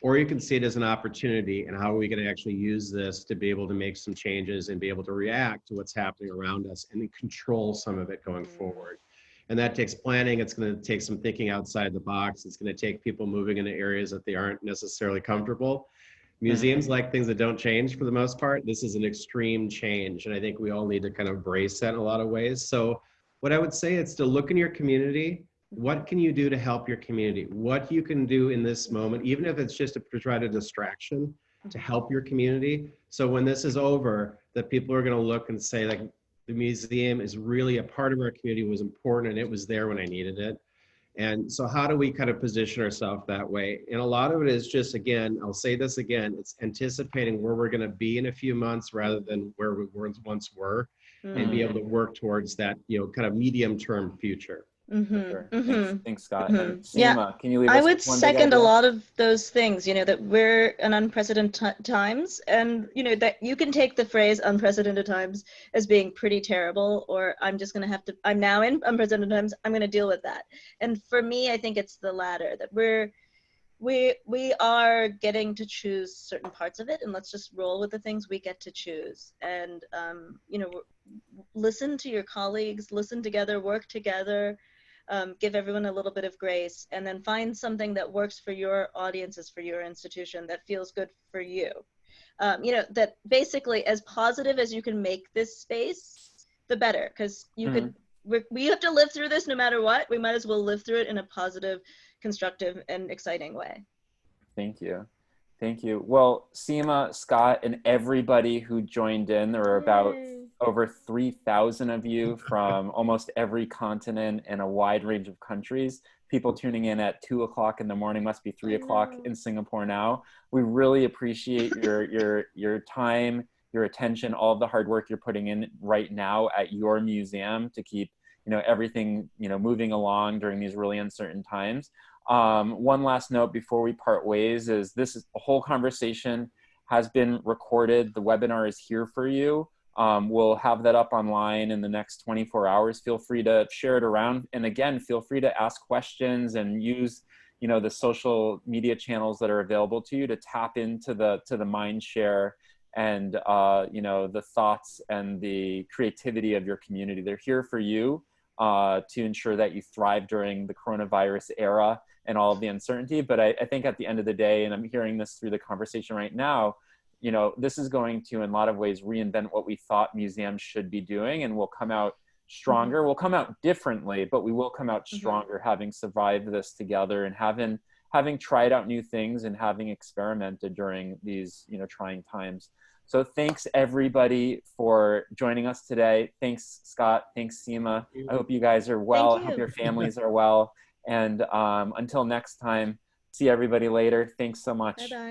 or you can see it as an opportunity and how are we going to actually use this to be able to make some changes and be able to react to what's happening around us and then control some of it going forward. And that takes planning. It's going to take some thinking outside the box. It's going to take people moving into areas that they aren't necessarily comfortable. Museums like things that don't change for the most part. This is an extreme change. And I think we all need to kind of embrace that in a lot of ways. So what I would say is to look in your community. What can you do to help your community? What you can do in this moment, even if it's just to try to distraction, to help your community. So when this is over, that people are going to look and say, like, The museum is really a part of our community, was important, and it was there when I needed it. And so how do we kind of position ourselves that way? And a lot of it is just, again, I'll say this again, it's anticipating where we're going to be in a few months rather than where we once were, and be able to work towards that, kind of medium-term future. Sure. Thanks, Scott. And Yeah, Seema, can you leave I us would with one big second a idea? lot of those things, that we're in unprecedented times, and that you can take the phrase unprecedented times as being pretty terrible, or I'm just going to have to, I'm now in unprecedented times, I'm going to deal with that. And for me, I think it's the latter, that we are getting to choose certain parts of it, and let's just roll with the things we get to choose. And listen to your colleagues, listen together, work together. Give everyone a little bit of grace, and then find something that works for your audiences, for your institution, that feels good for you. That basically, as positive as you can make this space, the better, because we have to live through this no matter what. We might as well live through it in a positive, constructive, and exciting way. Thank you. Thank you. Well, Seema, Scott, and everybody who joined in, there were about over 3,000 of you from almost every continent and a wide range of countries. People tuning in at 2 o'clock in the morning, must be 3 o'clock in Singapore now. We really appreciate your time, your attention, all of the hard work you're putting in right now at your museum to keep everything moving along during these really uncertain times. One last note before we part ways is the whole conversation has been recorded. The webinar is here for you. We'll have that up online in the next 24 hours. Feel free to share it around. And again, feel free to ask questions and use the social media channels that are available to you to tap into the mind share and the thoughts and the creativity of your community. They're here for you to ensure that you thrive during the coronavirus era and all of the uncertainty. But I think at the end of the day, and I'm hearing this through the conversation right now, this is going to, in a lot of ways, reinvent what we thought museums should be doing, and we'll come out stronger. We'll come out differently, but we will come out stronger, having survived this together and having tried out new things and having experimented during these, trying times. So thanks everybody for joining us today. Thanks, Scott. Thanks, Seema. I hope you guys are well. I hope your families are well. And until next time, see everybody later. Thanks so much. Bye-bye.